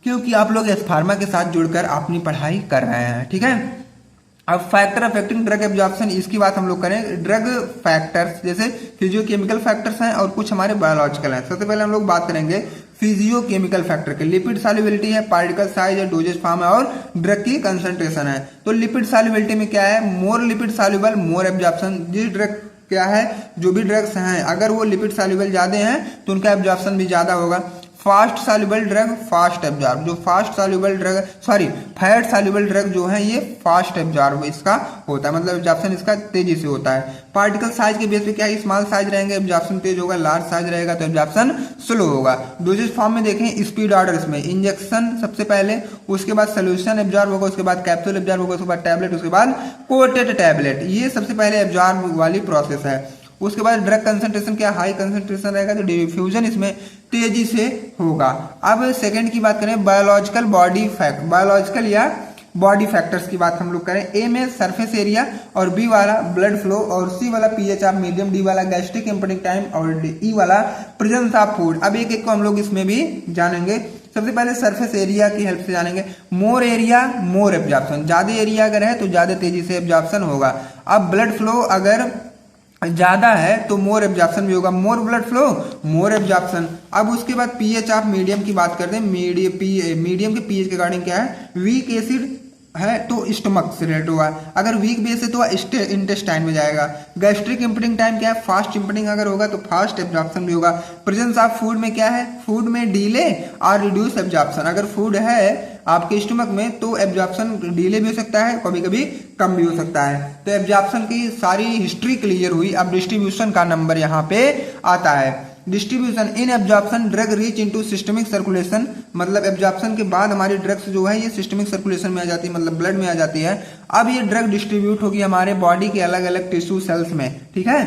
क्योंकि आप लोग एस फार्मा के साथ जुड़कर अपनी पढ़ाई कर रहे हैं। ठीक है, अब फैक्टर अफेक्टिंग ड्रग एब्जॉर्प्शन, इसकी बात हम लोग करें। ड्रग फैक्टर्स जैसे फिजियोकेमिकल फैक्टर्स हैं और कुछ हमारे बायोलॉजिकल हैं। सबसे पहले हम लोग बात करेंगे फिजियोकेमिकल फैक्टर के। लिपिड सॉल्युबिलिटी है, पार्टिकल साइज है, डोजेज फॉर्म है और ड्रग की कंसंट्रेशन है। तो लिपिड सॉल्युबिलिटी में क्या है, मोर लिपिड सॉल्युबल मोर एब्जॉर्प्शन। जिस ड्रग क्या है, जो भी ड्रग्स हैं अगर वो लिपिड सॉल्युबल ज्यादा हैं तो उनका एब्जॉर्प्शन भी ज्यादा होगा। Fast soluble drug fast absorb, जो fast soluble drug fat soluble drug जो है ये फास्ट एब्जॉर्ब इसका होता है, मतलब एब्जॉर्प्शन इसका तेजी से होता है। पार्टिकल साइज के बेस पे क्या है, स्मॉल साइज रहेंगे एब्जॉर्प्शन तेज होगा, लार्ज साइज रहेगा तो एब्जॉर्प्शन स्लो होगा। डोजेज फॉर्म में देखें स्पीड ऑर्डर इसमें इंजेक्शन सबसे पहले, उसके बाद सोल्यूशन एब्जॉर्ब होगा, उसके बाद कैप्सूल एब्जॉर्ब होगा, उसके बाद टैबलेट, उसके बाद कोटेड टैबलेट, ये सबसे पहले एब्जॉर्ब वाली प्रोसेस है। उसके बाद ड्रग कंसंट्रेशन क्या हाई कंसंट्रेशन रहेगा तो डिफ्यूजन इसमें तेजी से होगा। अब सेकंड की बात करें बायोलॉजिकल बॉडी फैक्ट, बायोलॉजिकल या बॉडी फैक्टर्स की बात हम लोग करें। ए में सरफेस एरिया और बी वाला ब्लड फ्लो और सी वाला पीएच ऑफ मीडियम, डी वाला गैस्ट्रिक इंपटिंग टाइम और ई वाला प्रेजेंस ऑफ फूड। अब एक एक को हम लोग इसमें भी जानेंगे। सबसे पहले सरफेस एरिया की हेल्प से जानेंगे। मोर एरिया मोर एब्जॉर्प्शन, ज्यादा एरिया अगर है तो ज्यादा तेजी से एब्जॉर्प्शन होगा। अब ब्लड फ्लो अगर ज्यादा है तो मोर एब्जॉर्प्शन भी होगा, मोर ब्लड फ्लो मोर एब्जॉर्प्शन। अब उसके बाद पीएच ऑफ मीडियम की बात करते हैं। मीडियम के पीएच के अकॉर्डिंग क्या है, वीक एसिड है तो स्टमक से रिलेटेड हुआ, अगर वीक बेस है तो इंटेस्टाइन में जाएगा। गैस्ट्रिक इंपटिंग टाइम क्या है, फास्ट इंपटिंग अगर होगा तो फास्ट एब्जॉर्प्शन भी होगा। प्रेजेंस ऑफ फूड में क्या है, फूड में डिले और रिड्यूस एब्जॉर्प्शन, अगर फूड है आपके स्टमक में, तो एब्जॉर्प्शन डिले भी हो सकता है, कभी कभी कम भी हो सकता है। तो एब्जॉर्प्शन की सारी हिस्ट्री क्लियर हुई। अब डिस्ट्रीब्यूशन का नंबर यहाँ पे आता है। Distribution in absorption drug reach into systemic circulation, मतलब एब्जॉर्प्शन के बाद हमारी ड्रग्स जो है ये सिस्टमिक सर्कुलेशन में आ जाती है, मतलब ब्लड में आ जाती है। अब ये ड्रग डिस्ट्रीब्यूट होगी हमारे बॉडी के अलग अलग टिश्यू सेल्स में, ठीक है।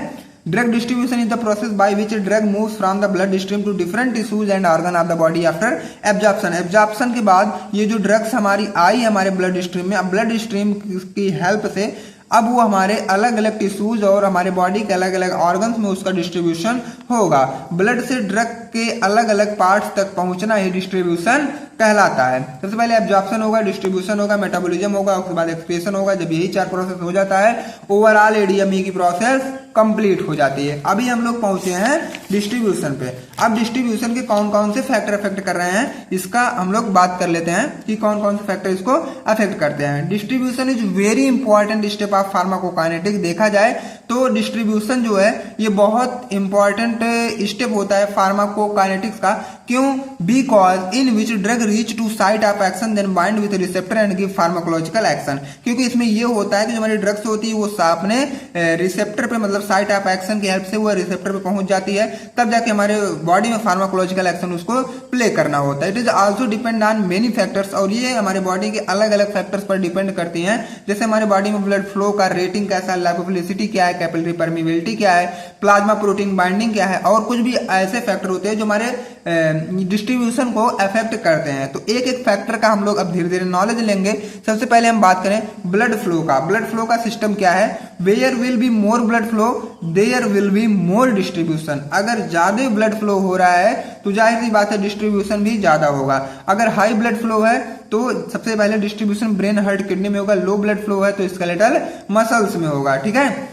Drug distribution is the process by which drug moves from the blood stream to different tissues and organ of the body after absorption. Absorption के बाद ये जो ड्रग्स हमारी आई हमारे ब्लड स्ट्रीम में, अब ब्लड स्ट्रीम की हेल्प से अब वो हमारे अलग अलग टिश्यूज और हमारे बॉडी के अलग अलग ऑर्गन्स में उसका डिस्ट्रीब्यूशन होगा। ब्लड से ड्रग के अलग अलग पार्ट्स तक पहुंचना ही डिस्ट्रीब्यूशन कहलाता है। सबसे पहले एब्जॉर्प्शन होगा, डिस्ट्रीब्यूशन होगा, मेटाबॉलिज्म होगा, उसके बाद एक्सक्रीशन होगा। जब यही 4 प्रोसेस हो जाता है, ओवरऑल एडीएमई की प्रोसेस कंप्लीट हो जाती है। अभी हम लोग पहुंचे हैं डिस्ट्रीब्यूशन पे। अब डिस्ट्रीब्यूशन के कौन कौन से फैक्टर अफेक्ट कर रहे हैं इसका हम लोग बात कर लेते हैं कि कौन कौन से फैक्टर इसको अफेक्ट करते हैं। Distribution is very important step of pharmacokinetics. देखा जाए तो डिस्ट्रीब्यूशन जो है ये बहुत इंपॉर्टेंट स्टेप होता है फार्माकोकाइनेटिक्स का। क्यों? Because in which drug reach to site of action then bind with receptor and give pharmacological action. क्योंकि इसमें ये होता है कि जो हमारी ड्रग्स होती है वो अपने रिसेप्टर पे, मतलब साइट ऑफ एक्शन की हेल्प से वो रिसेप्टर पे पहुंच जाती है, तब जाके हमारे बॉडी में फार्माकोलॉजिकल एक्शन उसको प्ले करना होता है। It is also depend on many factors, और ये हमारे बॉडी के अलग अलग फैक्टर्स पर डिपेंड करती हैं। जैसे हमारे बॉडी में ब्लड फ्लो का रेटिंग कैसा है, लाइपोफिलिसिटी क्या है, कैपिलरी परमिबिलिटी क्या है, प्लाज्मा प्रोटीन बाइंडिंग क्या है, और कुछ भी ऐसे फैक्टर होते हैं जो हमारे डिस्ट्रीब्यूशन को अफेक्ट करते हैं। तो एक एक फैक्टर का हम लोग अब धीरे धीरे नॉलेज लेंगे। सबसे पहले हम बात करें ब्लड फ्लो का। ब्लड फ्लो का सिस्टम क्या है? Where will be more blood flow there will be more distribution. अगर ज्यादा ब्लड फ्लो हो रहा है तो जाहिर सी बात है डिस्ट्रीब्यूशन भी ज्यादा होगा। अगर हाई ब्लड फ्लो है तो सबसे पहले डिस्ट्रीब्यूशन ब्रेन, हार्ट, किडनी में होगा। लो ब्लड फ्लो है तो स्केलेटल मसल्स में होगा, ठीक है।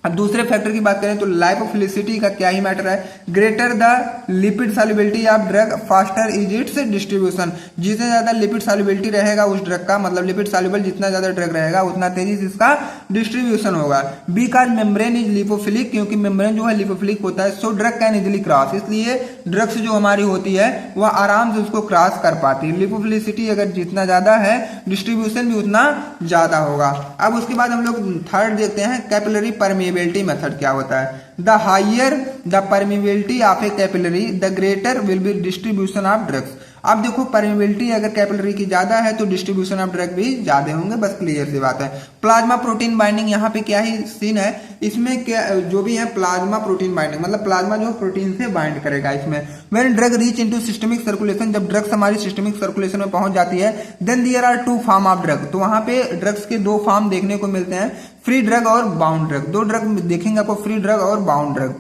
अब दूसरे फैक्टर की बात करें तो लाइपोफिलिसिटी का क्या ही मैटर है। Greater the lipid solubility of drug faster is it's distribution. जितना ज्यादा लिपिड सॉल्युबिलिटी रहेगा उस ड्रग का, मतलब लिपिड सॉल्युबल जितना ज्यादा ड्रग रहेगा उतना तेजी से इसका डिस्ट्रीब्यूशन होगा। बिकॉज मेम्ब्रेन इज लिपोफिलिक, क्योंकि मेम्ब्रेन जो है लिपोफिलिक होता है, so drug can easily cross. इसलिए ड्रग्स जो हमारी होती है वह आराम से उसको क्रॉस कर पाती है। लिपोफिलिसिटी अगर जितना ज्यादा है डिस्ट्रीब्यूशन भी उतना ज्यादा होगा। अब उसके बाद हम लोग थर्ड देखते हैं कैपिलरी परमिएबिलिटी मेथड क्या होता है। The higher the permeability of A capillary the greater will be distribution of drugs. अब देखो परमिएबिलिटी अगर कैपिलरी की ज्यादा है तो डिस्ट्रीब्यूशन ऑफ ड्रग भी ज्यादा होंगे, बस क्लियर सी बात है। प्लाज्मा प्रोटीन बाइंडिंग यहाँ पे क्या ही सीन है, इसमें क्या जो भी है प्लाज्मा प्रोटीन बाइंडिंग, मतलब प्लाज्मा जो प्रोटीन से बाइंड करेगा इसमें। When drug reach into systemic circulation, जब ड्रग्स हमारी सिस्टमिक सर्कुलेशन में पहुंच जाती है, then there are 2 form of drug. तो वहां पे ड्रग्स के 2 फॉर्म देखने को मिलते हैं, फ्री ड्रग और बाउंड ड्रग। 2 ड्रग देखेंगे आपको, फ्री ड्रग और bound drug.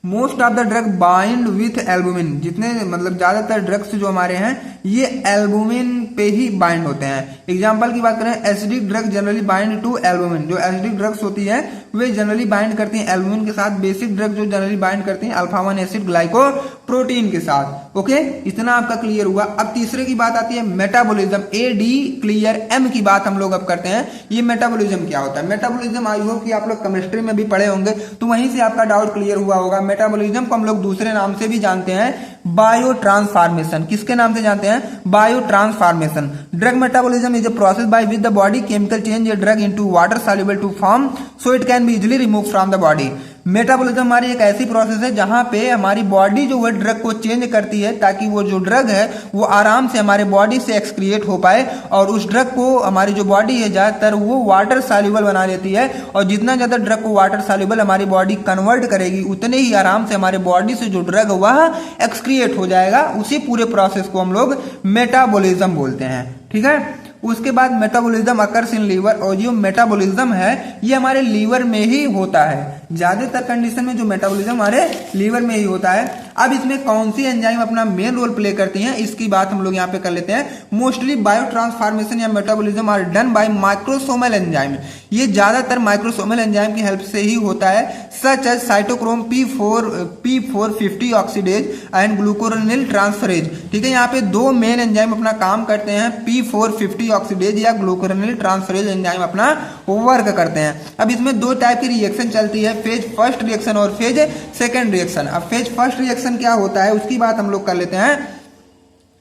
Most of the drug bind with albumin. जितने मतलब ज्यादातर ड्रग्स जो हमारे हैं ये एल्बुमिन पे ही बाइंड होते हैं। एग्जांपल की बात करें, acidic drug generally bind to albumin. जो एसिडिक ड्रग्स होती है वे जनरली बाइंड करती हैं एल्बुमिन के साथ। बेसिक ड्रग जो जनरली बाइंड करती हैं अल्फा 1 एसिड ग्लाइकोप्रोटीन के साथ। ओके, इतना आपका क्लियर हुआ। अब तीसरे की बात आती है मेटाबॉलिज्म। AD क्लियर, M की बात हम लोग अब करते हैं। ये मेटाबॉलिज्म क्या होता है? मेटाबॉलिज्म आई होप कि आप लोग केमिस्ट्री में भी पढ़े होंगे, तो वहीं से आपका डाउट क्लियर हुआ होगा। मेटाबॉलिज्म को हम लोग दूसरे नाम से भी जानते हैं, बायो ट्रांसफॉर्मेशन। किसके नाम से जानते हैं? Biotransformation. Drug metabolism is a process by which the body chemical change a drug into water soluble to form so it can be easily remove from the body. Metabolism हमारी एक ऐसी process है जहां पे हमारी body जो है drug को चेंज करती है ताकि वो जो ड्रग है वो आराम से हमारे बॉडी से एक्सक्रिएट हो पाए, और उस ड्रग को हमारी जो बॉडी है ज्यादातर वो वाटर सॉल्युबल बना लेती है, और जितना ज्यादा ड्रग को वाटर सॉल्युबल हमारी बॉडी कन्वर्ट करेगी उतने ही आराम से हमारे बॉडी से जो ड्रग है वह एक्सक्रिएट हो जाएगा। उसी पूरे प्रोसेस को हम लोग मेटाबॉलिज्म बोलते हैं, ठीक है। उसके बाद मेटाबॉलिज्म अकर्स इन लीवर, और जो मेटाबॉलिज्म है ये हमारे लीवर में ही होता है। ज्यादातर कंडीशन में जो मेटाबॉलिज्म हमारे लीवर में ही होता है। अब इसमें कौन सी एंजाइम अपना मेन रोल प्ले करती हैं इसकी बात हम लोग यहाँ पे कर लेते हैं। मोस्टली बायो ट्रांसफॉर्मेशन या metabolism are done by microsomal enzyme. ये ज्यादातर माइक्रोसोमल एंजाइम की हेल्प से ही होता है, such as cytochrome P450 oxidase and glucuronyl transferase. ठीक है, यहाँ पे 2 मेन एंजाइम अपना काम करते हैं, P450 ऑक्सीडेज या ग्लूकोरोनिल ट्रांसफरेज एंजाइम अपना वर्क करते हैं। अब इसमें 2 टाइप की रिएक्शन चलती है, फेज फर्स्ट रिएक्शन और फेज सेकंड रिएक्शन। अब फेज फर्स्ट रिएक्शन क्या होता है उसकी बात हम लोग कर लेते हैं।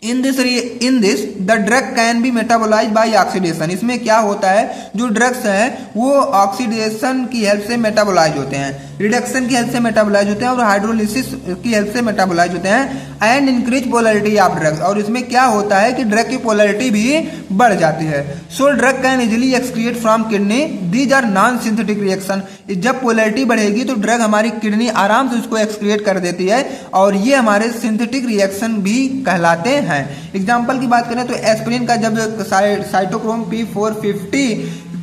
In this the drug can be metabolize by oxidation. इसमें क्या होता है, जो ड्रग्स है वो ऑक्सीडेशन की हेल्प से मेटाबोलाइज होते हैं, रिडक्शन की हेल्प से मेटाबोलाइज होते हैं और हाइड्रोलिसिस की हेल्प से मेटाबोलाइज होते हैं and increase polarity of drugs. और इसमें क्या होता है कि ड्रग की पोलैरिटी भी बढ़ जाती है। So drug can easily excrete from kidney, these are non synthetic reaction. जब पोलैरिटी बढ़ेगी तो ड्रग हमारी किडनी आराम से उसको एक्सक्रिएट कर देती है और ये हमारे सिंथेटिक रिएक्शन भी कहलाते हैं। एग्जाम्पल की बात करें तो एस्पिरिन का जब साइटोक्रोम P450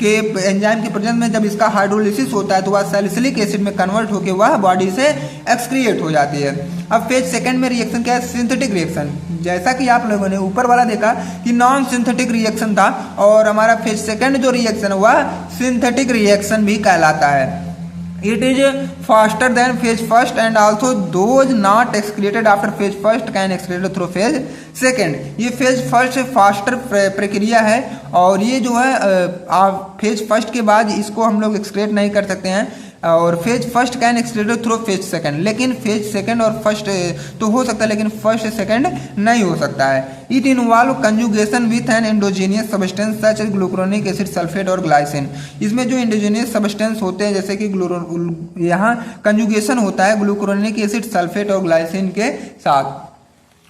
के एंजाइम के प्रेजेंस में जब इसका हाइड्रोलिसिस होता है तो वह सैलिसिलिक एसिड में कन्वर्ट होकर वह बॉडी से एक्सक्रिएट हो जाती है। अब फेज सेकंड में रिएक्शन क्या है, सिंथेटिक रिएक्शन। जैसा कि आप लोगों ने ऊपर वाला देखा कि नॉन सिंथेटिक रिएक्शन था और हमारा फेज सेकंड जो रिएक्शन वह सिंथेटिक रिएक्शन भी कहलाता है। It is faster than phase first and also those not excreted after phase first can excrete through phase second। ये phase first से faster प्रक्रिया है और ये जो है phase first के बाद इसको हम लोग excrete नहीं कर सकते हैं और phase first can excrete through phase second. लेकिन फेज सेकंड और फर्स्ट तो हो सकता है लेकिन फर्स्ट सेकंड नहीं हो सकता है। It involve conjugation with an endogenous substance such as glucuronic acid, sulphate और ग्लाइसिन। इसमें जो एंडोजीनियस सब्सटेंस होते हैं जैसे कि यहाँ कंजुगेशन होता है ग्लूक्रोनिक एसिड, सल्फेट और ग्लाइसिन के साथ।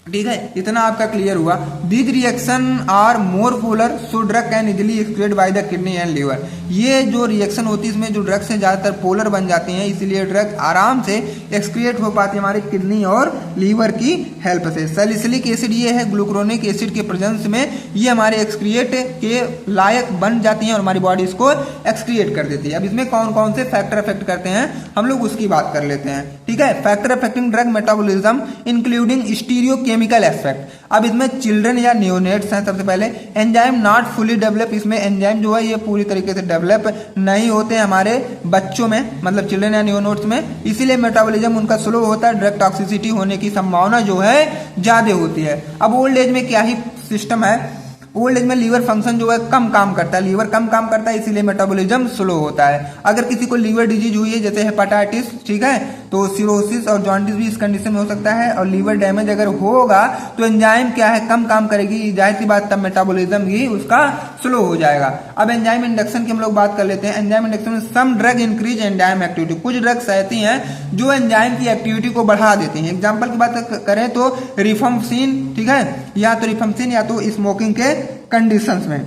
ठीक है, इतना आपका क्लियर हुआ। These reaction are more polar so drug can easily excrete by the kidney and liver. ये जो रिएक्शन होती है इसमें जो ड्रग्स हैं ज़्यादातर पोलर बन जाती हैं, इसलिए ड्रग आराम से एक्सक्रिएट हो पाती है हमारी किडनी और लीवर की हेल्प से। सैलिसिलिक एसिड ये है ग्लूक्रोनिक एसिड के प्रेजेंस में ये हमारे एक्सक्रिएट के लायक बन जाती हैं और हमारी बॉडी इसको एक्सक्रिएट कर देती है। अब इसमें कौन कौन से फैक्टर अफेक्ट करते हैं हम लोग उसकी बात कर लेते हैं। ठीक है, factor affecting drug metabolism including stereo chemical aspect. अब इसमें चिल्ड्रन या नियोनेट्स हैं सबसे पहले। एंजाइम नॉट फुली डेवलप, इसमें एंजाइम जो है ये पूरी तरीके से डेवलप नहीं होते हमारे बच्चों में, मतलब चिल्ड्रन या नियोनेट्स में, इसीलिए मेटाबॉलिज्म उनका स्लो होता है, ड्रग टॉक्सिसिटी होने की संभावना जो है ज्यादा होती है। अब ओल्ड एज में क्या ही सिस्टम है, ओल्ड एज में लीवर फंक्शन जो है कम काम करता है, लीवर कम काम करता है इसीलिए मेटाबॉलिज्म स्लो होता है। अगर किसी को लीवर डिजीज हुई है जैसे हेपेटाइटिस, ठीक है, तो सिरोसिस और जॉन्डिस भी इस कंडीशन में हो सकता है और लीवर डैमेज अगर होगा तो एंजाइम क्या है कम काम करेगी, जाहिर सी बात तब मेटाबॉलिज्म ही उसका स्लो हो जाएगा। अब एंजाइम इंडक्शन की हम लोग बात कर लेते हैं। एंजाइम इंडक्शन में some drug increase enzyme activity, कुछ ड्रग्स ऐसी हैं जो एंजाइम की एक्टिविटी को बढ़ा देती हैं। एग्जाम्पल की बात करें तो रिफाम्पिसिन, ठीक है, या तो रिफाम्पिसिन या तो स्मोकिंग के कंडीशंस में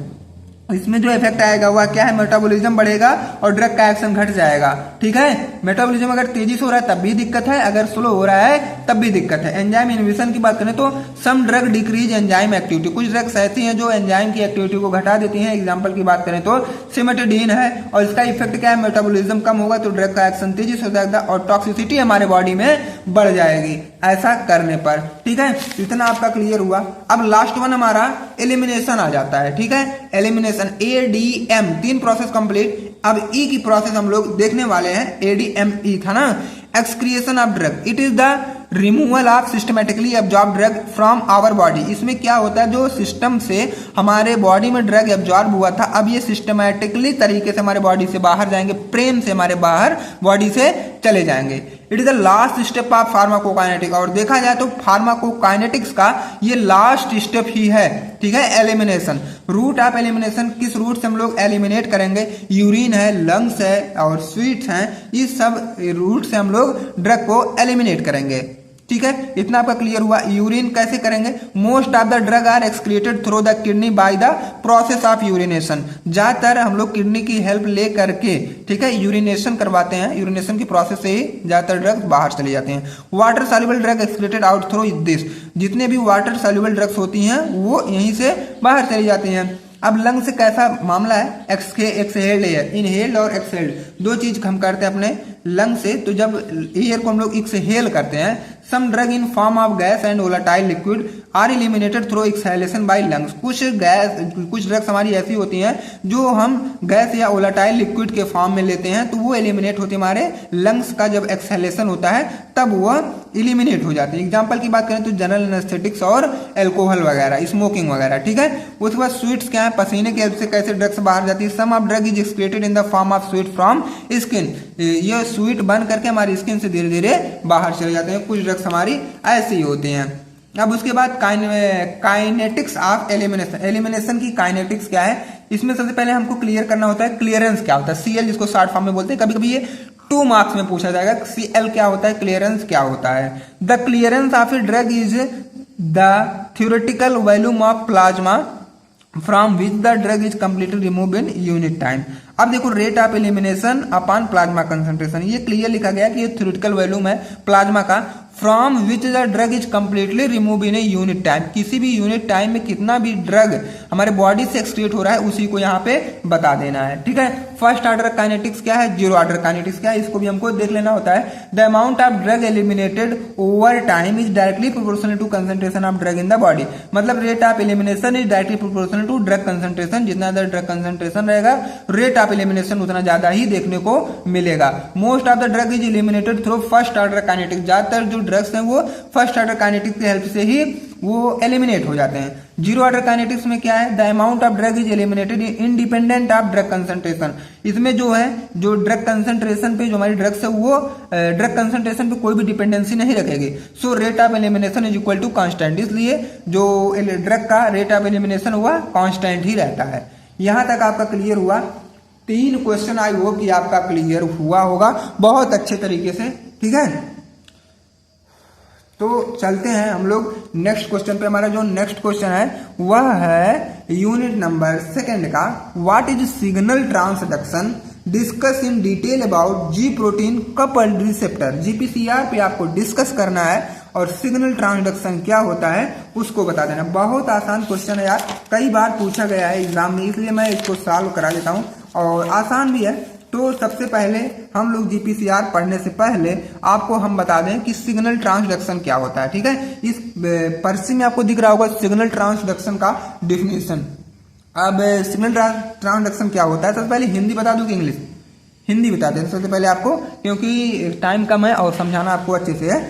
इसमें जो इफेक्ट आएगा वह क्या है, मेटाबॉलिज्म बढ़ेगा और ड्रग का एक्शन घट जाएगा। ठीक है, मेटाबॉलिज्म अगर तेजी से हो रहा है तब भी दिक्कत है, अगर स्लो हो रहा है तब भी दिक्कत है। एंजाइम इनहिबिशन की बात करें तो some drug decrease enzyme activity, कुछ ड्रग्स ऐसी हैं जो एंजाइम की एक्टिविटी को घटा देती हैं। एग्जाम्पल की बात करें तो सिमेटिडीन है और इसका इफेक्ट क्या है, मेटाबॉलिज्म कम होगा तो ड्रग का एक्शन तेजी से हो जाएगा और टॉक्सिसिटी हमारे बॉडी में बढ़ जाएगी ऐसा करने पर। ठीक है, इतना आपका क्लियर हुआ। अब लास्ट वन हमारा एलिमिनेशन आ जाता है। ठीक है, एलिमिनेशन ADM, 3 प्रोसेस कंप्लीट। अब ई की प्रोसेस हम लोग देखने वाले हैं। ADME था ना, excretion of drug, it is the removal of systematically absorb drug from our body. इसमें क्या होता है, जो सिस्टम से हमारे बॉडी में ड्रग एब्जॉर्ब हुआ था अब ये सिस्टमेटिकली तरीके से हमारे बॉडी से बाहर जाएंगे, प्रेम से हमारे बाहर बॉडी से चले जाएंगे। It is the last step of pharmacokinetic, और देखा जाए तो फार्माकोकाइनेटिक्स का ये लास्ट स्टेप ही है। ठीक है, एलिमिनेशन, रूट ऑफ एलिमिनेशन, किस रूट से हम लोग एलिमिनेट करेंगे, यूरिन है, लंग्स है और स्वीट्स हैं, इस सब रूट से हम लोग ड्रग को एलिमिनेट करेंगे। ठीक है, इतना आपका क्लियर हुआ। यूरिन कैसे करेंगे, most of the drug are excreted through the kidney by the process of urination. ज्यादातर हम लोग किडनी की हेल्प ले करके, ठीक है, यूरिनेशन करवाते हैं, यूरिनेशन की प्रोसेस से ही ज्यादातर ड्रग्स बाहर चले जाते हैं। Water soluble drug excreted out through this, जितने भी वाटर सॉल्युबल ड्रग्स होती हैं वो यहीं से बाहर चली जाती हैं। अब लंग से कैसा मामला है, एक्सहेल्ड एयर, इनहेल्ड और एक्सहेल्ड, दो चीज हम करते हैं अपने लंग से। तो जब एयर को हम लोग एक्सहेल करते हैं, some drug in form of gas and volatile liquid are eliminated through exhalation by lungs. कुछ ड्रग्स हमारी ऐसी होती हैं जो हम गैस या वोलेटाइल लिक्विड के फॉर्म में लेते हैं तो वो एलिमिनेट होती है हमारे लंग्स का, जब एक्सहेलेशन होता है तब वो एलिमिनेट हो जाती है। एग्जाम्पल की बात करें तो जनरल एनेस्थेटिक्स और एल्कोहल वगैरह, स्मोकिंग वगैरह। ठीक है, उसके बाद स्वीट्स क्या है, पसीने की हेल्प से कैसे ड्रग्स बाहर जाती है। Some of drug is excreted in the form of sweat from skin, ये स्वीट बन करके हमारी स्किन से धीरे धीरे बाहर चले जाते हैं। कुछ ड्रग्स हमारी ऐसी होती हैं। अब उसके बाद काइनेटिक्स ऑफ एलिमिनेशन, एलिमिनेशन की काइनेटिक्स क्या है, इसमें सबसे पहले हमको क्लियर करना होता है क्लियरेंस क्या होता है, सीएल जिसको शॉर्ट फॉर्म में बोलते हैं, कभी कभी ये 2 मार्क्स में पूछा जाएगा सीएल क्या होता है, क्लियरेंस क्या होता है। The clearance of a drug is the theoretical volume of plasma from which the drug is completely remove in unit time. अब देखो rate of elimination upon plasma concentration, ये क्लियर लिखा गया कि ये थ्योरेटिकल वॉल्यूम है प्लाज्मा का, from which the drug is completely remove in a unit time, किसी भी यूनिट टाइम में कितना भी ड्रग हमारे बॉडी से एक्सक्रीट हो रहा है उसी को यहाँ पे बता देना है, ठीक है। फर्स्ट ऑर्डर काइनेटिक्स क्या है, जीरो ऑर्डर काइनेटिक्स क्या है, इसको भी हमको देख लेना होता है। The amount of drug eliminated over time is directly proportional to concentration of drug in the body, मतलब rate of elimination is directly proportional to drug concentration, जितना ज्यादा ड्रग कंसंट्रेशन रहेगा रेट ऑफ एलिमिनेशन उतना ज्यादा ही देखने को मिलेगा। Most of the drug is eliminated through first order kinetics, ज्यादातर जो ड्रग्स हैं वो फर्स्ट ऑर्डर काइनेटिक्स की हेल्प से ही वो एलिमिनेट हो जाते हैं। जीरो ऑर्डर काइनेटिक्स में क्या है, the amount of drug is eliminated independent of drug concentration, इसमें जो है जो ड्रग कंसंट्रेशन पे जो हमारी ड्रग्स है वो ड्रग कंसंट्रेशन पे कोई भी डिपेंडेंसी नहीं रखेगी। So rate of elimination is equal to constant, इसलिए जो ड्रग का रेट ऑफ एलिमिनेशन हुआ कांस्टेंट ही रहता है। यहां तक आपका क्लियर हुआ, 3 क्वेश्चन आई होप कि आपका क्लियर हुआ होगा बहुत अच्छे तरीके से, ठीक है। तो चलते हैं हम लोग नेक्स्ट क्वेश्चन पे। हमारा जो नेक्स्ट क्वेश्चन है वह है यूनिट नंबर 2 का, what is signal transduction, discuss in detail about ji protein coupled receptor. GPCR पे आपको डिस्कस करना है और सिग्नल ट्रांसडक्शन क्या होता है उसको बता देना। बहुत आसान क्वेश्चन है यार, कई बार पूछा गया है एग्जाम में, इसलिए मैं इसको सॉल्व करा देता हूँ और आसान भी है। तो सबसे पहले हम लोग जीपीसीआर पढ़ने से पहले आपको हम बता दें कि सिग्नल ट्रांसडक्शन क्या होता है, ठीक है। इस पर्ची में आपको दिख रहा होगा सिग्नल ट्रांसडक्शन का डिफिनेशन। अब सिग्नल ट्रांसडक्शन क्या होता है, सबसे पहले हिंदी बता दूं कि इंग्लिश, हिंदी बता दें सबसे पहले आपको, क्योंकि टाइम कम है और समझाना आपको अच्छे से है।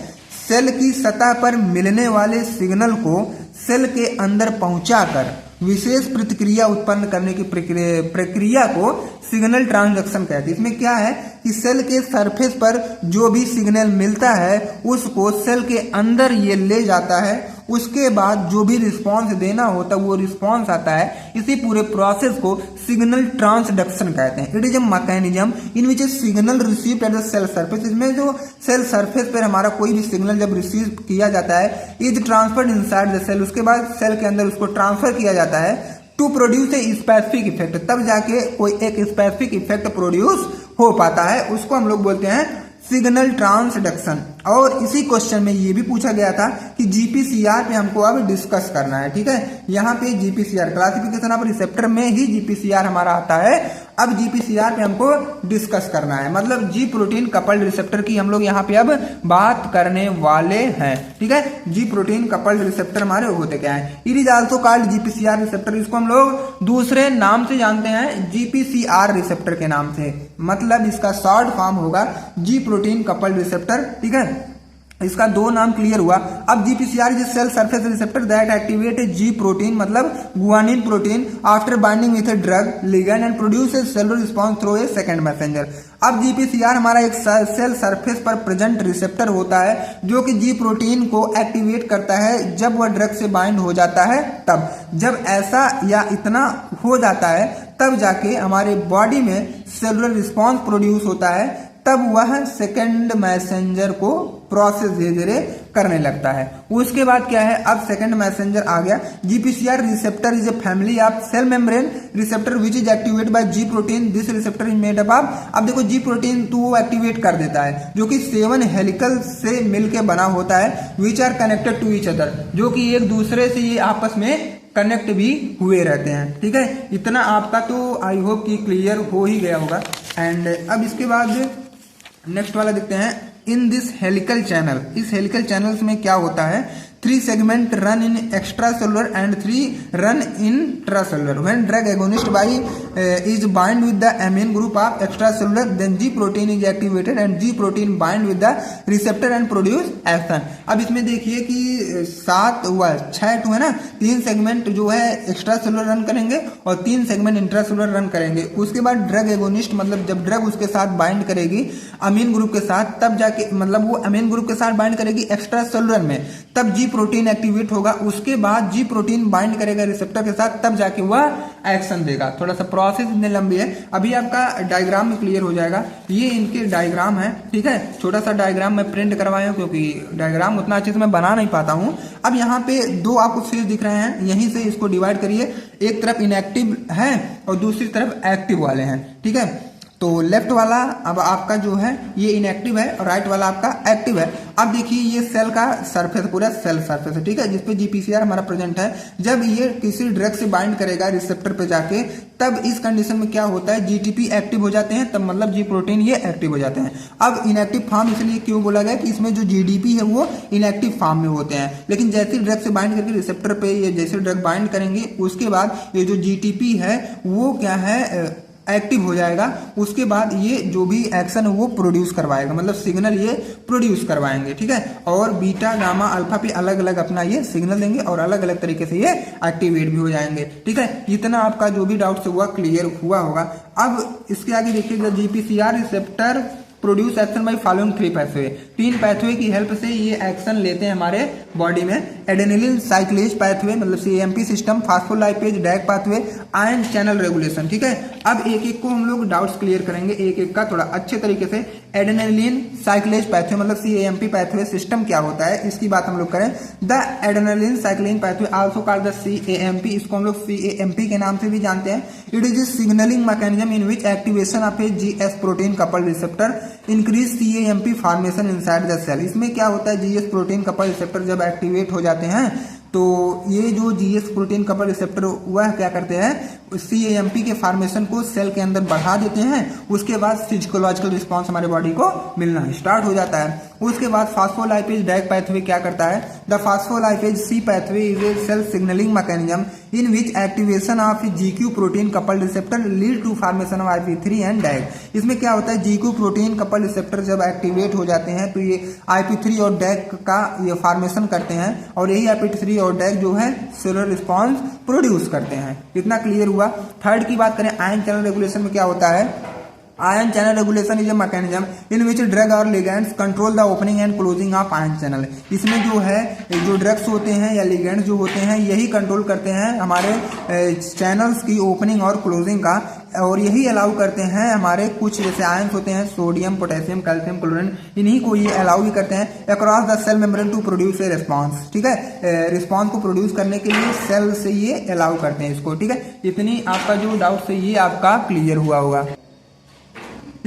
सेल की सतह पर मिलने वाले सिग्नल को सेल के अंदर पहुंचाकर विशेष प्रतिक्रिया उत्पन्न करने की प्रक्रिया को सिग्नल ट्रांसडक्शन कहते हैं। इसमें क्या है कि सेल के सरफेस पर जो भी सिग्नल मिलता है उसको सेल के अंदर ये ले जाता है, उसके बाद जो भी रिस्पांस देना होता है वो रिस्पांस आता है। इसी पूरे प्रोसेस को सिग्नल ट्रांसडक्शन कहते हैं। It is a mechanism in which signal received at the cell surface, इसमें जो सेल सरफेस पर हमारा कोई भी सिग्नल जब रिसीव किया जाता है is transferred inside the cell, उसके बाद सेल के अंदर उसको ट्रांसफर किया जाता है to produce a specific effect, तब जाके कोई एक स्पेसिफिक इफेक्ट प्रोड्यूस हो पाता है, उसको हम लोग बोलते हैं सिग्नल ट्रांसडक्शन। और इसी क्वेश्चन में ये भी पूछा गया था कि जीपीसीआर पे हमको अब डिस्कस करना है, ठीक है। यहाँ पे जीपीसीआर क्लासिफिकेशन ऑफ रिसेप्टर में ही जीपीसीआर हमारा आता है। अब जीपीसीआर पे हमको डिस्कस करना है, मतलब जी प्रोटीन कपल्ड रिसेप्टर की हम लोग यहाँ पे अब बात करने वाले हैं, ठीक है। जी प्रोटीन कपल्ड रिसेप्टर हमारे होते क्या है, it is also called GPCR receptor, इसको हम लोग दूसरे नाम से जानते हैं जीपीसीआर रिसेप्टर के नाम से, मतलब इसका शॉर्ट फॉर्म होगा जी प्रोटीन कपल्ड रिसेप्टर, ठीक है। इसका 2 नाम क्लियर हुआ। अब GPCR is cell surface receptor that activate G protein, मतलब guanine protein after binding with a drug ligand and produce a cellular response through a second messenger. अब GPCR हमारा एक सेल सरफेस पर प्रेजेंट रिसेप्टर होता है जो कि जी protein को एक्टिवेट करता है जब वह ड्रग से बाइंड हो जाता है, तब जब ऐसा या इतना हो जाता है तब जाके हमारे बॉडी में सेलुलर रिस्पांस प्रोड्यूस होता है, तब वह सेकंड मैसेंजर को प्रोसेस धीरे धीरे करने लगता है। उसके बाद क्या है, अब सेकंड मैसेंजर आ गया। GPCR receptor is a family of cell membrane receptor which is activate by G protein, this receptor is made up of, अब देखो जी प्रोटीन तो वो एक्टिवेट कर देता है जो कि 7 हेलिकल से मिलके बना होता है, which are connected to each other, जो कि एक दूसरे से ये आपस में कनेक्ट भी हुए रहते हैं, ठीक है। इतना आपका तो आई होप कि क्लियर हो ही गया होगा। एंड अब इसके बाद नेक्स्ट वाला देखते हैं, इन दिस हेलिकल चैनल, इस हेलिकल चैनल्स में क्या होता है, 3 segment run in extracellular and 3 run in intracellular. When drug agonist by is bind with the amine group of extracellular, then G protein is activated and G protein bind with the receptor and produce action. अब इसमें देखिए कि 7 हुआ 6 है ना, 3 segment जो है extra cellular run करेंगे और 3 सेगमेंट इंट्रासेलुलर रन करेंगे। उसके बाद ड्रग एगोनिस्ट, मतलब जब ड्रग उसके साथ बाइंड करेगी अमीन ग्रुप के साथ, तब जाके मतलब वो अमीन ग्रुप के साथ बाइंड करेगी एक्स्ट्रा सेलुलर में, तब जी प्रोटीन एक्टिवेट होगा, उसके बाद जी प्रोटीन बाइंड करेगा रिसेप्टर के साथ, तब जाके वह एक्शन देगा। थोड़ा सा प्रोसेस इतनी लंबी है, अभी आपका डायग्राम में क्लियर हो जाएगा। ये इनके डायग्राम है, ठीक है। छोटा सा डायग्राम मैं प्रिंट करवाया हूं क्योंकि डायग्राम उतना अच्छे से मैं बना नहीं पाता हूं। अब यहाँ पे दो आपको फेज दिख रहे हैं, यहीं से इसको डिवाइड करिए, एक तरफ इनएक्टिव है और दूसरी तरफ एक्टिव वाले हैं, ठीक है। तो लेफ्ट वाला अब आपका जो है ये इनएक्टिव है और राइट वाला आपका एक्टिव है। अब देखिए ये सेल का सरफेस पूरा सेल सरफेस है, ठीक है, जिसपे जीपीसीआर हमारा प्रेजेंट है। जब ये किसी ड्रग से बाइंड करेगा रिसेप्टर पे जाके, तब इस कंडीशन में क्या होता है, जीटीपी एक्टिव हो जाते हैं, तब मतलब जी प्रोटीन ये एक्टिव हो जाते हैं। अब इनएक्टिव फॉर्म इसलिए क्यों बोला गया कि इसमें जो जीडीपी है वो इनएक्टिव फॉर्म में होते हैं, लेकिन जैसे ड्रग से बाइंड करके रिसेप्टर पे ये जैसे ड्रग बाइंड करेंगे, उसके बाद ये जो जीटीपी है वो क्या है एक्टिव हो जाएगा। उसके बाद ये जो भी एक्शन है वो प्रोड्यूस करवाएगा, मतलब सिग्नल ये प्रोड्यूस करवाएंगे, ठीक है। और बीटा गामा अल्फा पे अलग अलग अपना ये सिग्नल देंगे और अलग अलग तरीके से ये एक्टिवेट भी हो जाएंगे, ठीक है। इतना आपका जो भी डाउट हुआ क्लियर हुआ होगा। अब इसके आगे देखिएगा, GPCR receptor produce action by following three pathway, तीन पैथवे की हेल्प से ये एक्शन लेते हैं हमारे बॉडी में। एडेनिलिन साइक्लेज पैथवे मतलब CMP system, phospholipase DAG pathway, ion channel regulation, ठीक है। अब एक एक को हम लोग डाउट्स क्लियर करेंगे, एक एक का थोड़ा अच्छे तरीके से। एडेनिलिन साइक्लेज पैथवे मतलब सीएमपी पैथवे सिस्टम क्या होता है, इसकी बात हम लोग करें। The adenylyl cyclin pathway also called the cAMP, इसको हम लोग सीएमपी के नाम से भी जानते हैं। It is a signaling mechanism in which activation of a GS protein couple receptor increase CMP formation inside the cell. इसमें क्या होता है, जीएस प्रोटीन कपल रिसेप्टर जब एक्टिवेट हो जाते हैं तो ये जो जीएस प्रोटीन कपल रिसेप्टर वह क्या करते हैं, सीएमपी के फॉर्मेशन को सेल के अंदर बढ़ा देते हैं। उसके बाद फिजिकोलॉजिकल रिस्पांस हमारे बॉडी को मिलना स्टार्ट हो जाता है। उसके बाद फास्फोलाइपेज डैक पैथवे क्या करता है, the phospholipase C pathway is a cell signaling mechanism in which activation of Gq protein couple receptor lead to formation of IP3 and DAG. इसमें क्या होता है, जीक्यू प्रोटीन कपल रिसेप्टर जब एक्टिवेट हो जाते हैं तो ये IP3 और डैक का ये फॉर्मेशन करते हैं, और यही IP3 और डैक जो है सेलुलर रिस्पांस प्रोड्यूस करते हैं। इतना क्लियर हुआ। थर्ड की बात करें, आयन चैनल रेगुलेशन में क्या होता है, ion channel regulation is a mechanism in which drug or ligands control the opening and closing of ion channel. इसमें जो है जो ड्रग्स होते हैं या लिगेंड्स जो होते हैं यही कंट्रोल करते हैं हमारे चैनल्स की ओपनिंग और क्लोजिंग का, और यही अलाउ करते हैं हमारे कुछ जैसे आयंस होते हैं सोडियम पोटेशियम कैल्शियम क्लोरीन, इन्हीं को ये अलाउ भी करते हैं across the cell membrane to produce a response, ठीक है। रिस्पांस को प्रोड्यूस करने के लिए सेल से ये अलाउ करते हैं इसको, ठीक है। इतनी आपका जो डाउट है ये आपका क्लियर हुआ होगा।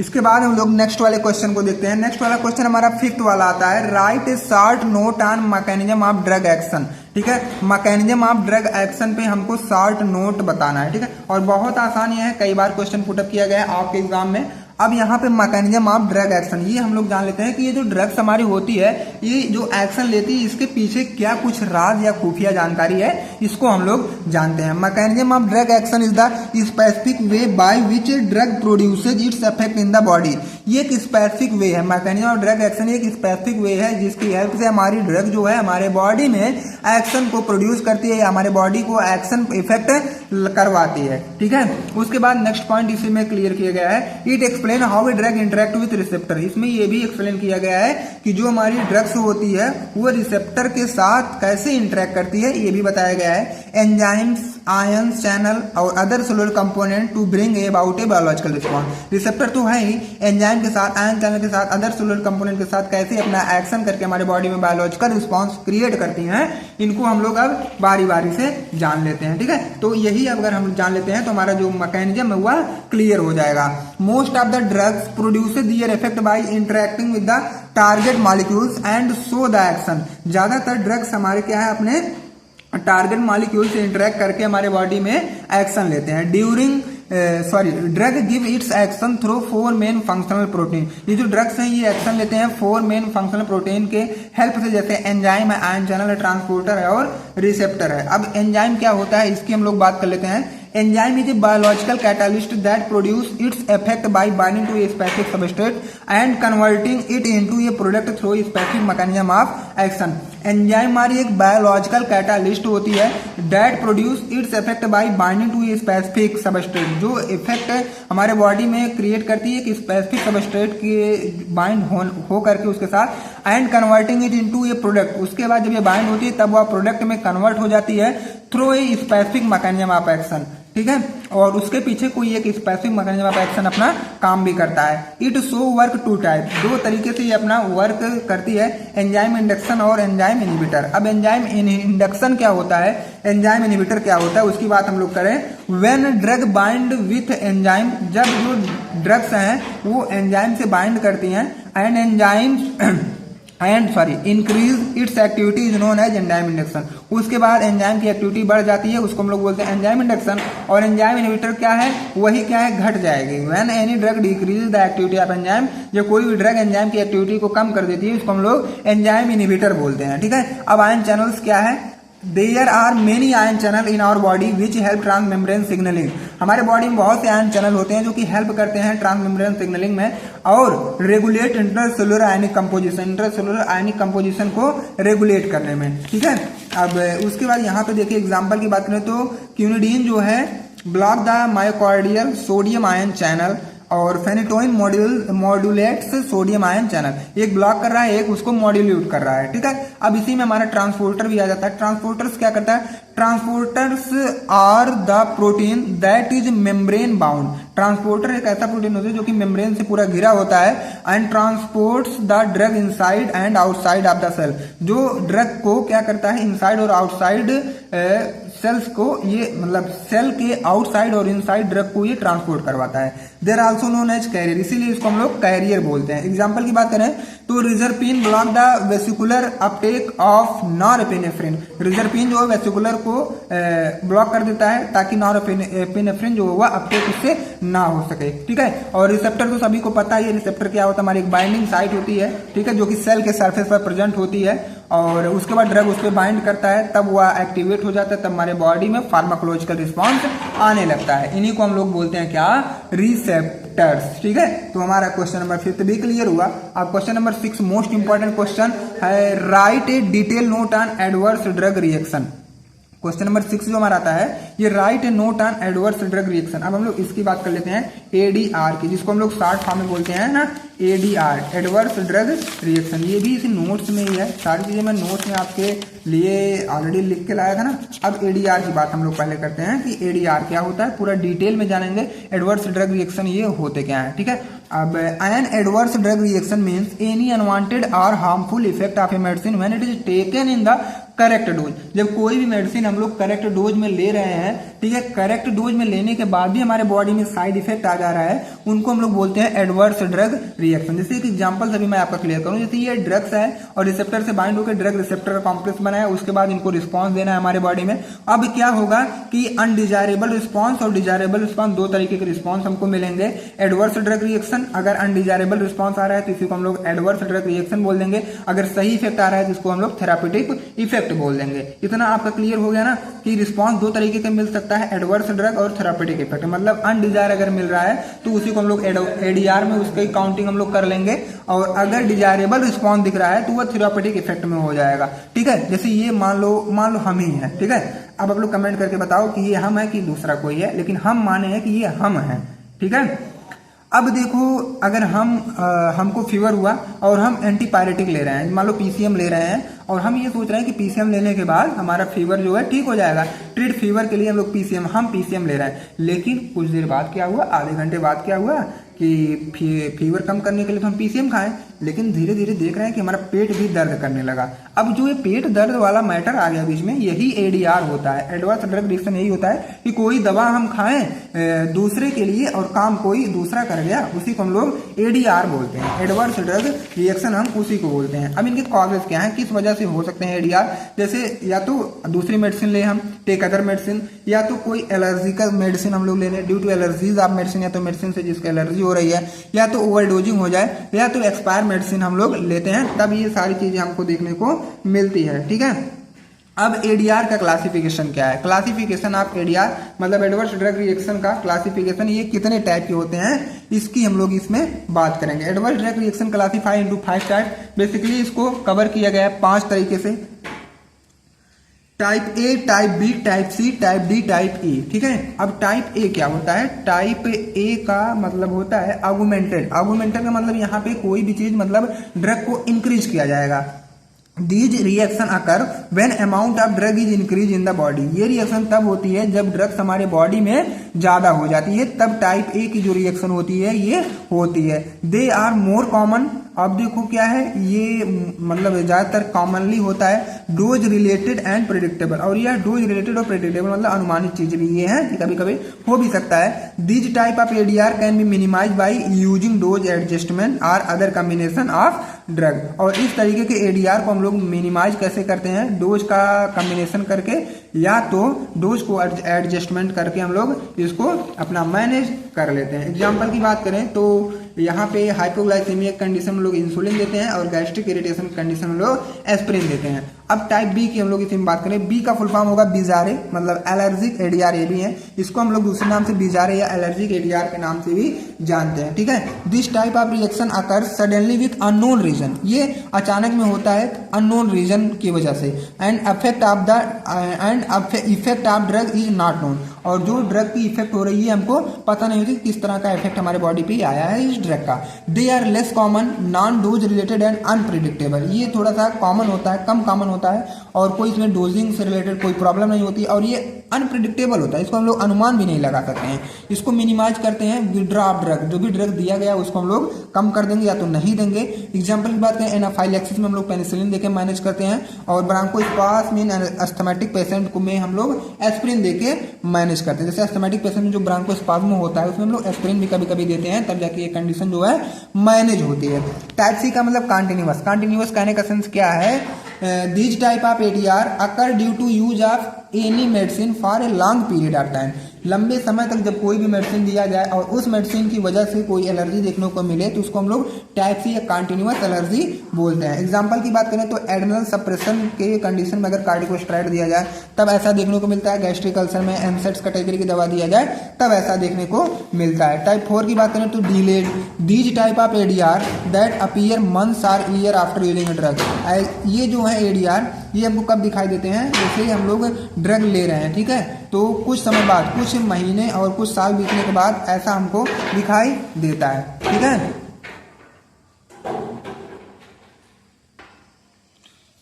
इसके बाद हम लोग नेक्स्ट वाले क्वेश्चन को देखते हैं। नेक्स्ट वाला क्वेश्चन हमारा फिफ्थ वाला आता है, right A short note on mechanism of drug action, ठीक है। मैकेनिज्म ऑफ ड्रग एक्शन पे हमको शॉर्ट नोट बताना है, ठीक है। और बहुत आसान ये है, कई बार क्वेश्चन पुटअप किया गया है आपके एग्जाम में। अब यहाँ पे मैकेनिज्म ऑफ ड्रग एक्शन ये हम लोग जान लेते हैं कि ये जो ड्रग्स हमारी होती है ये जो एक्शन लेती है इसके पीछे क्या कुछ राज या खुफिया जानकारी है, इसको हम लोग जानते हैं। Mechanism of drug action is the specific way by which drug produces its effect in the body. ये एक स्पेसिफिक वे है, मैकेनिज्म ऑफ ड्रग एक्शन एक स्पेसिफिक वे है जिसकी हेल्प से हमारी ड्रग जो है हमारे बॉडी में एक्शन को प्रोड्यूस करती है, हमारे बॉडी को एक्शन इफेक्ट करवाती है, ठीक है। उसके बाद नेक्स्ट पॉइंट इसी में क्लियर किया गया है, it explain how a drug interact with receptor. इसमें ये भी एक्सप्लेन किया गया है कि जो हमारी ड्रग्स होती है वो रिसेप्टर के साथ कैसे इंटरेक्ट करती है, ये भी बताया गया है। एंजाइम्स, आयन चैनल और other cellular component to bring about a biological response. Receptor तो है ही, एंजाइम के साथ, आयन चैनल के साथ, अदर सेलुलर कंपोनेंट के साथ कैसे अपना एक्शन करके हमारे बॉडी में बायोलॉजिकल रिस्पॉन्स क्रिएट करती हैं, इनको हम लोग अब बारी बारी से जान लेते हैं, ठीक है। तो यही अगर हम जान लेते हैं तो हमारा जो मैकेनिज्म है वह क्लियर हो जाएगा। Most of the drugs produce their effect by interacting with the target molecules and show the action. ज्यादातर ड्रग्स हमारे क्या है अपने टारगेट मॉलिक्यूल से इंटरेक्ट करके हमारे बॉडी में एक्शन लेते हैं। During drug give its action through 4 main functional protein. ये जो ड्रग्स हैं ये एक्शन लेते हैं 4 मेन फंक्शनल प्रोटीन के हेल्प से, जैसे एंजाइम है, आयन चैनल है, ट्रांसपोर्टर है और रिसेप्टर है। अब एंजाइम क्या होता है इसकी हम लोग बात कर लेते हैं। Enzyme is a biological catalyst that produce its effect by binding to a specific substrate and converting it into a product through specific mechanism of action. Enzyme हमारी एक बायोलॉजिकल कैटालिस्ट होती है that produce its effect by binding to a specific substrate, जो effect हमारे body में create करती है कि स्पेसिफिक सबस्ट्रेट के बाइंड हो करके उसके साथ and converting it into a product. उसके बाद जब ये बाइंड होती है तब वह प्रोडक्ट में कन्वर्ट हो जाती है through a specific mechanism of action, ठीक है। और उसके पीछे कोई एक स्पेसिफिक मैकेनिज्म ऑफ एक्शन अपना काम भी करता है। It show work two type, दो तरीके से ये अपना वर्क करती है, एंजाइम इंडक्शन और एंजाइम इनहिबिटर। अब एंजाइम इंडक्शन क्या होता है, एंजाइम इनहिबिटर क्या होता है, उसकी बात हम लोग करें। When drug bind with enzyme, जब जो ड्रग्स हैं वो एंजाइम से बाइंड करती हैं and enzyme increase its activity is known as enzyme induction. उसके बाद एंजाइम की एक्टिविटी बढ़ जाती है, उसको हम लोग बोलते हैं एंजाइम इंडक्शन। और एंजाइम इनहिबिटर क्या है, वही क्या है, घट जाएगी। When any drug decrease the activity of enzyme, जब कोई भी ड्रग एंजाइम की एक्टिविटी को कम कर देती है उसको हम लोग एंजाइम इनहिबिटर बोलते हैं, ठीक है। अब आयन चैनल्स क्या है, there are many ion channel in our body which help transmembrane signaling. हमारे बॉडी में बहुत से आयन चैनल होते हैं जो कि हेल्प करते हैं ट्रांसमेम्ब्रेन सिग्नलिंग में और रेगुलेट इंट्रासेलुलर आयनिक कंपोजिशन, इंट्रासेलुलर आयनिक कंपोजिशन को रेगुलेट करने में, ठीक है। अब उसके बाद यहाँ पे देखिए एग्जाम्पल की बात करें तो क्यूनिडीन जो है block the myocardial sodium ion channel और फेनिटोइन मॉड्यूलेट्स सोडियम आयन चैनल। एक ब्लॉक कर रहा है, एक उसको मॉड्यूलेट कर रहा है, ठीक है। अब इसी में हमारा ट्रांसपोर्टर भी आ जाता है। ट्रांसपोर्टर्स क्या करता है, transporters are the protein that is membrane bound. Transporter एक ऐसा प्रोटीन होता है जो कि मेम्ब्रेन से पूरा घिरा होता है and transports the drug inside and outside of the cell. जो ड्रग को क्या करता है, इनसाइड और आउटसाइड सेल्स को, ये मतलब सेल के आउटसाइड और इनसाइड ड्रग को ये ट्रांसपोर्ट करवाता है। देर आल्सो नोन एज कैरियर, इसीलिए इसको हम लोग कैरियर बोलते हैं। एग्जाम्पल की बात करें तो reserpine block the vesicular uptake of norepinephrine. Reserpine जो है वेसिकुलर को ब्लॉक कर देता है ताकि नॉरएपिनेफ्रिन जो वह अपटेक उससे ना हो सके, ठीक है। और रिसेप्टर तो सभी को पता है, रिसेप्टर क्या होता है, हमारी एक बाइंडिंग साइट होती है, ठीक है, जो कि सेल के सरफेस पर प्रेजेंट होती है और उसके बाद ड्रग उस पर बाइंड करता है, तब वह एक्टिवेट हो जाता है, तब हमारे बॉडी में फार्माकोलॉजिकल रिस्पॉन्स आने लगता है। इन्हीं को हम लोग बोलते हैं क्या, रिसेप्टर्स, ठीक है। तो हमारा क्वेश्चन नंबर 5 भी क्लियर हुआ। अब question number 6 most important question है, right a detail note on adverse drug reaction. Question number 6 जो हमारा आता है, ये right a note on adverse drug reaction. अब हम लोग इसकी बात कर लेते हैं एडीआर की, जिसको हम लोग शॉर्ट फॉर्म में बोलते हैं ना एडीआर, एडवर्स ड्रग रिएक्शन। ये भी इसी नोट्स में ही है, सारी चीजें मैं नोट्स में आपके लिए ऑलरेडी लिख के लाया था ना। अब एडीआर की बात हम लोग पहले करते हैं कि एडीआर क्या होता है, पूरा डिटेल में जानेंगे एडवर्स ड्रग रिएक्शन ये होते क्या है, ठीक है। अब an adverse drug reaction means any unwanted or harmful effect of a medicine when it is taken in the correct dose. जब कोई भी मेडिसिन हम लोग करेक्ट डोज में ले रहे हैं, ठीक है, करेक्ट डोज में लेने के बाद भी हमारे बॉडी में साइड इफेक्ट आ जा रहा है, उनको हम लोग बोलते हैं एडवर्स ड्रग रिएक्शन। जैसे एक एग्जांपल अभी मैं आपका क्लियर करूं, जैसे ये ड्रग्स है और रिसेप्टर से बाइंड होकर ड्रग रिसेप्टर कॉम्प्लेक्स बनाया, उसके बाद इनको रिस्पॉन्स देना है हमारे बॉडी में। अब क्या होगा कि अनडिजायरेबल रिस्पॉन्स और डिजायरेबल रिस्पॉन्स, दो तरीके के रिस्पॉन्स हमको मिलेंगे। एडवर्स ड्रग रिएक्शन, अगर अनडिजायरेबल रिस्पॉन्स आ रहा है तो इसी को हम लोग एडवर्स ड्रग रिएक्शन बोल देंगे, अगर सही इफेक्ट आ रहा है तो इसको हम लोग थेरापेटिक इफेक्ट बोल देंगे। इतना आपका क्लियर हो गया ना कि रिस्पॉन्स दो तरीके का मिल सकता है, एडवर्स ड्रग और थेरापेटिक इफेक्ट। मतलब अनडिजायर अगर मिल रहा है तो उसी को हम लोग एडीआर में उसकी काउंटिंग हम लोग कर लेंगे, और अगर डिजायरेबल रिस्पॉन्स दिख रहा है तो वह थेरापेटिक इफेक्ट में हो जाएगा, ठीक है। जैसे ये मान लो हम ही है, ठीक है। अब आप लोग कमेंट करके बताओ कि ये हम है कि दूसरा कोई है, लेकिन हम माने हैं कि ये हम है, ठीक है। अब देखो, अगर हमको फीवर हुआ और हम एंटीपायरेटिक ले रहे हैं, मान लो पीसीएम ले रहे हैं और हम ये सोच रहे हैं कि पीसीएम लेने के बाद हमारा फीवर जो है ठीक हो जाएगा, ट्रीट फीवर के लिए हम लोग पीसीएम ले रहे हैं। लेकिन कुछ देर बाद क्या हुआ, आधे घंटे बाद क्या हुआ कि फीवर कम करने के लिए तो हम पीसीएम खाएं, लेकिन धीरे धीरे देख रहे हैं कि हमारा पेट भी दर्द करने लगा। अब जो ये पेट दर्द वाला मैटर आ गया बीच में, यही एडीआर होता है, एडवर्स ड्रग रिएक्शन। यही होता है कि कोई दवा हम खाएं दूसरे के लिए और काम कोई दूसरा कर गया, उसी को हम लोग एडीआर बोलते हैं, एडवर्स ड्रग रिएक्शन हम उसी को बोलते हैं। अब इनके कॉजेज क्या है, किस वजह से हो सकते हैं एडीआर, जैसे या तो दूसरी मेडिसिन ले हम, टेक अदर मेडिसिन, या तो कोई एलर्जिकल मेडिसिन हम लोग ले लें due to allergies of medicine, या तो मेडिसिन से जिसका एलर्जी हो रही है, या तो ओवरडोजिंग हो जाए, या तो एक्सपायर मेडिसिन हम लोग लेते हैं, तब ये सारी चीजें हमको देखने को मिलती है, ठीक है। अब एडीआर का क्लासिफिकेशन क्या है? क्लासिफिकेशन ऑफ एडीआर मतलब एडवर्स ड्रग रिएक्शन का क्लासिफिकेशन, ये कितने टाइप के होते हैं इसकी हम लोग इसमें बात करेंगे। Adverse drug reaction classify into 5 type. Basically इसको कवर किया गया है 5 तरीके से, type A, type B, type C, type D, type E. ठीक है, अब टाइप ए क्या होता है? टाइप ए का मतलब होता है ऑगमेंटेड। ऑगमेंटेड का मतलब यहाँ पे कोई भी चीज मतलब ड्रग को इंक्रीज किया जाएगा। These reaction occur when amount of drug is increase in the body. ये रिएक्शन तब होती है जब ड्रग्स हमारे बॉडी में ज्यादा हो जाती है, तब टाइप ए की जो रिएक्शन होती है ये होती है। They are more common. अब देखो क्या है, ये मतलब ज्यादातर कॉमनली होता है डोज रिलेटेड एंड प्रेडिक्टेबल। और यह डोज रिलेटेड और प्रेडिक्टेबल मतलब अनुमानित चीजें भी ये हैं कि कभी कभी हो भी सकता है। These type of ADR can be minimize by using dose adjustment और अदर कॉम्बिनेशन ऑफ ड्रग। और इस तरीके के एडीआर को हम लोग मिनिमाइज कैसे करते हैं? डोज का कॉम्बिनेशन करके या तो डोज को एडजस्टमेंट करके हम लोग इसको अपना मैनेज कर लेते हैं। एग्जाम्पल की बात करें तो यहाँ पे हाइपोग्लाइसीमिया कंडीशन में लोग इंसुलिन देते हैं और गैस्ट्रिक इरिटेशन कंडीशन में लोग एस्प्रिन देते हैं। अब टाइप बी की हम लोग इसी में बात करें, बी का फुल फॉर्म होगा बिजारे, मतलब एलर्जिक एडीआर ये भी है। इसको हम लोग दूसरे नाम से बिजारे या एलर्जिक एडीआर के नाम से भी जानते हैं। ठीक है, this type of reaction occurs suddenly with unknown reason. ये अचानक में होता है अननोन रीजन की वजह से। And effect of drug is not known. और जो ड्रग की इफेक्ट हो रही है हमको पता नहीं होती किस तरह का इफेक्ट हमारे बॉडी पे आया है इस ड्रग का। They are less common, non dose related and unpredictable. ये थोड़ा सा कॉमन होता है, कम कॉमन होता है और कोई इसमें डोजिंग से रिलेटेड कोई प्रॉब्लम नहीं होती। और ये अनप्रिडिक्टेबल होता है, इसको हम लोग अनुमान भी नहीं लगा सकते हैं। इसको मिनिमाइज करते हैं विड्रॉ ऑफ ड्रग। जो भी ड्रग दिया गया उसको हम लोग कम कर देंगे या तो नहीं देंगे। एग्जाम्पल की बात करें, एनाफाइलैक्सिस में हम लोग पेनिसिलिन देके मैनेज करते हैं और ब्रांकोस्पाज्म अस्थमैटिक पेशेंट को में हम लोग एस्प्रिन देके मैनेज करते हैं। जैसे अस्थमैटिक पेशेंट में जो ब्रांकोस्पाज्म होता है उसमें हम लोग एस्प्रिन भी कभी कभी देते हैं, तब जाके ये कंडीशन जो है मैनेज होती है। टाइप सी का मतलब कॉन्टिन्यूअस। कॉन्टिन्यूअस कहने का सेंस क्या है? These type of ADR occur due to use of any medicine for a long period of time. लंबे समय तक जब कोई भी मेडिसिन दिया जाए और उस मेडिसिन की वजह से कोई एलर्जी देखने को मिले तो उसको हम लोग टाइप सी या कॉन्टिन्यूअस एलर्जी बोलते हैं। एग्जांपल की बात करें तो एड्रेनल सप्रेशन के कंडीशन में अगर कार्डिकोस्टेरॉइड दिया जाए तब ऐसा देखने को मिलता है। गैस्ट्रिक अल्सर में एनसेट्स कैटेगरी की दवा दिया जाए तब ऐसा देखने को मिलता है। टाइप 4 की बात करें तो delayed. These type of ADR that appear months और ईयर आफ्टर यूजिंग ड्रग। ये जो है एडीआर ये हमको कब दिखाई देते हैं? जैसे हम लोग ड्रग ले रहे हैं, ठीक है, तो कुछ समय बाद, कुछ महीने और कुछ साल बीतने के बाद ऐसा हमको दिखाई देता है। ठीक है,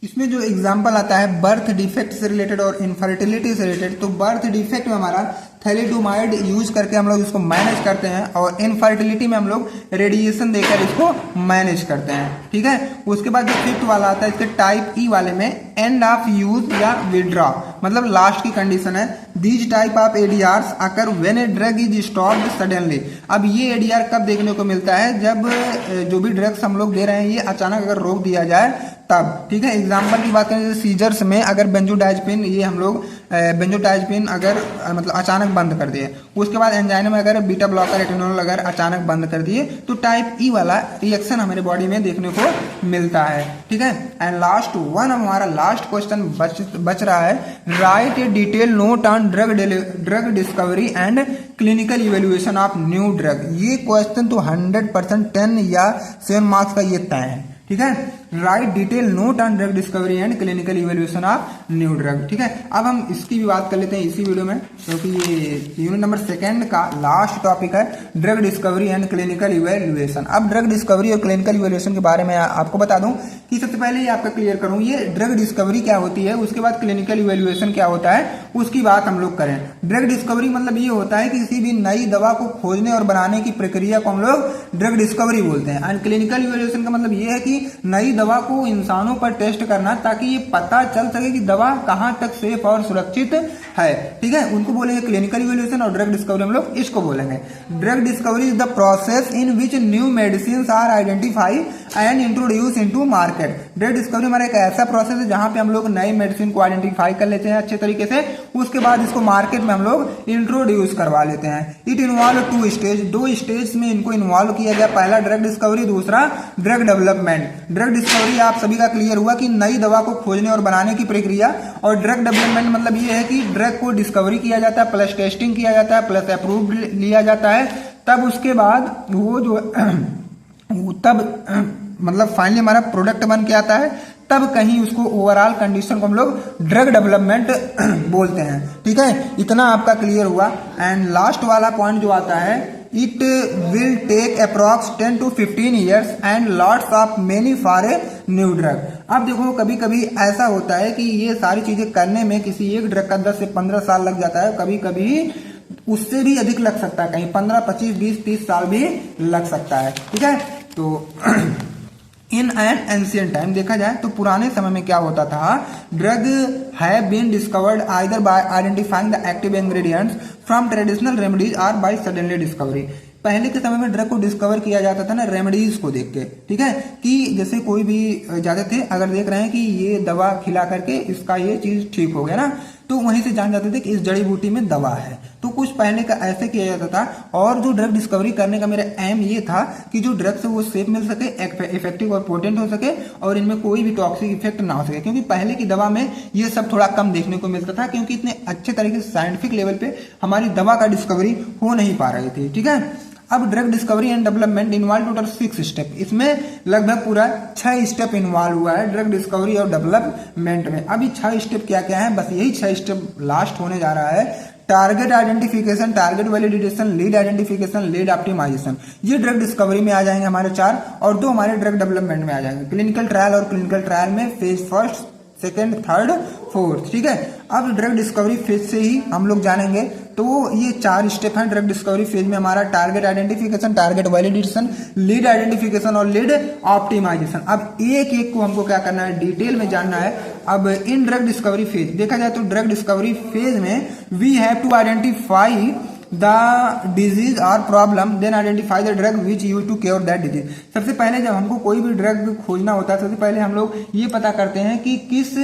इसमें जो एग्जाम्पल आता है बर्थ डिफेक्ट से रिलेटेड और इनफर्टिलिटी से रिलेटेड, तो बर्थ डिफेक्ट में हमारा थैलिडोमाइड यूज करके हम लोग इसको मैनेज करते हैं और इनफर्टिलिटी में हम लोग रेडिएशन देकर इसको मैनेज करते हैं। ठीक है, उसके बाद जो फिफ्थ वाला आता है इसके टाइप ई वाले में एंड ऑफ यूज या विड्रॉ, मतलब लास्ट की कंडीशन है। These type of ADRs occur when a drug is stopped suddenly. अब ये एडीआर कब देखने को मिलता है? जब जो भी ड्रग्स हम लोग दे रहे हैं ये अचानक अगर रोक दिया जाए तब। ठीक है, एग्जाम्पल की बात करें सीजर्स में अगर बेंजोडाइज़पिन, ये हम लोग बेंजोडाइज़पिन अगर मतलब अचानक बंद कर दिए, उसके बाद एंजाइना में अगर बीटा ब्लॉकर एटेनोल अगर अचानक बंद कर दिए तो टाइप ई वाला रिएक्शन हमारे बॉडी में देखने को मिलता है। ठीक है, एंड लास्ट वन, हमारा लास्ट क्वेश्चन बच रहा है, right a detail note on drug discovery and clinical evaluation of new drug. ये क्वेश्चन तो 100% 10 या 7 मार्क्स का ये तय है। ठीक है, right detail note on drug discovery and clinical evaluation of new drug. ठीक है, अब हम इसकी भी बात कर लेते हैं इसी वीडियो में, क्योंकि ये यूनिट नंबर 2 का लास्ट टॉपिक है drug discovery and clinical evaluation. अब ड्रग डिस्कवरी और क्लिनिकल इवेल्युएशन के बारे में आपको बता दूं कि सबसे पहले ये आपका क्लियर करूं, ये ड्रग डिस्कवरी क्या होती है, उसके बाद क्लिनिकल इवेल्युएशन क्या होता है, उसकी बात हम लोग करें। ड्रग डिस्कवरी मतलब ये होता है कि किसी भी नई दवा को खोजने और बनाने की प्रक्रिया को हम लोग ड्रग डिस्कवरी बोलते हैं। एंड क्लिनिकल इवेल्युएशन का मतलब ये है कि नई दवा को इंसानों पर टेस्ट करना ताकि ये पता चल सके कि दवा कहां तक सेफ और सुरक्षित है। ठीक है, उनको बोलेंगे क्लिनिकल इवेल्युएशन और ड्रग डिस्कवरी हम लोग इसको बोलेंगे। Drug discovery is the process in which new medicine are identify and introduce into market. Drug discovery हमारा एक ऐसा प्रोसेस है जहां पे हम लोग नई मेडिसिन को आइडेंटिफाई कर लेते हैं अच्छे तरीके से, उसके बाद इसको मार्केट में हम लोग इंट्रोड्यूस करवा लेते हैं। इट इन्वॉल्व 2 स्टेज, 2 स्टेज में इनको इन्वॉल्व किया गया, पहला ड्रग डिस्कवरी, दूसरा ड्रग डेवलपमेंट। ड्रग डिस्कवरी आप सभी का क्लियर हुआ कि नई दवा को खोजने और बनाने की प्रक्रिया, और ड्रग डेवलपमेंट मतलब ये है कि ड्रग को डिस्कवरी किया जाता है, प्लस टेस्टिंग किया जाता है, प्लस अप्रूव लिया जाता है, तब उसके बाद वो जो तब मतलब फाइनली हमारा प्रोडक्ट बन के आता है, तब कहीं उसको ओवरऑल कंडीशन को हम लोग ड्रग डेवलपमेंट बोलते हैं। ठीक है, इतना आपका क्लियर हुआ। एंड लास्ट वाला पॉइंट जो आता है, it will take approx 10 to 15 years and lots of many for a new drug. अब देखो कभी कभी ऐसा होता है कि ये सारी चीजें करने में किसी एक ड्रग का 10 से 15 साल लग जाता है, कभी कभी उससे भी अधिक लग सकता है, कहीं 15, 25, 20, 30 साल भी लग सकता है। ठीक है, तो इन एन एंशियंट टाइम देखा जाए तो पुराने समय में क्या होता था, drug have been discovered either by identifying the active ingredients from traditional remedies और बाय सडनली डिस्कवरी। पहले के समय में ड्रग को डिस्कवर किया जाता था ना रेमेडीज को देख के। ठीक है, कि जैसे कोई भी जाते थे, अगर देख रहे हैं कि ये दवा खिला करके इसका ये चीज ठीक हो गया ना, तो वहीं से जान जाते थे कि इस जड़ी बूटी में दवा है। तो कुछ पहले का ऐसे किया जाता था। और जो ड्रग डिस्कवरी करने का मेरा एम ये था कि जो ड्रग से वो सेफ मिल सके, इफेक्टिव और पोटेंट हो सके, और इनमें कोई भी टॉक्सिक इफेक्ट ना हो सके, क्योंकि पहले की दवा में ये सब थोड़ा कम देखने को मिलता था, क्योंकि इतने अच्छे तरीके से साइंटिफिक लेवल पे हमारी दवा का डिस्कवरी हो नहीं पा रही थी। ठीक है, अब drug discovery and development involve total 6 step, इसमें लगभग पूरा 6 स्टेप इन्वॉल्व हुआ है ड्रग डिस्कवरी और डेवलपमेंट में। अभी 6 स्टेप क्या क्या है, बस यही 6 स्टेप लास्ट होने जा रहा है। Target identification, target validation, lead identification, lead optimization, ये ड्रग डिस्कवरी में आ जाएंगे हमारे 4, और 2 हमारे ड्रग डेवलपमेंट में आ जाएंगे, क्लिनिकल ट्रायल, और क्लिनिकल ट्रायल में फेज 1, 2, 3, 4। ठीक है, अब ड्रग डिस्कवरी फेज से ही हम लोग जानेंगे। तो ये 4 स्टेप हैं ड्रग डिस्कवरी फेज में हमारा, target identification, target validation, lead identification और लीड ऑप्टिमाइजेशन। अब एक एक को हमको क्या करना है, डिटेल में जानना है। अब इन ड्रग डिस्कवरी फेज देखा जाए तो ड्रग डिस्कवरी फेज में we have to identify the disease or problem, then identify the drug which use to cure that disease. सबसे पहले जब हमको कोई भी ड्रग खोजना होता है, सबसे पहले हम लोग ये पता करते हैं कि किस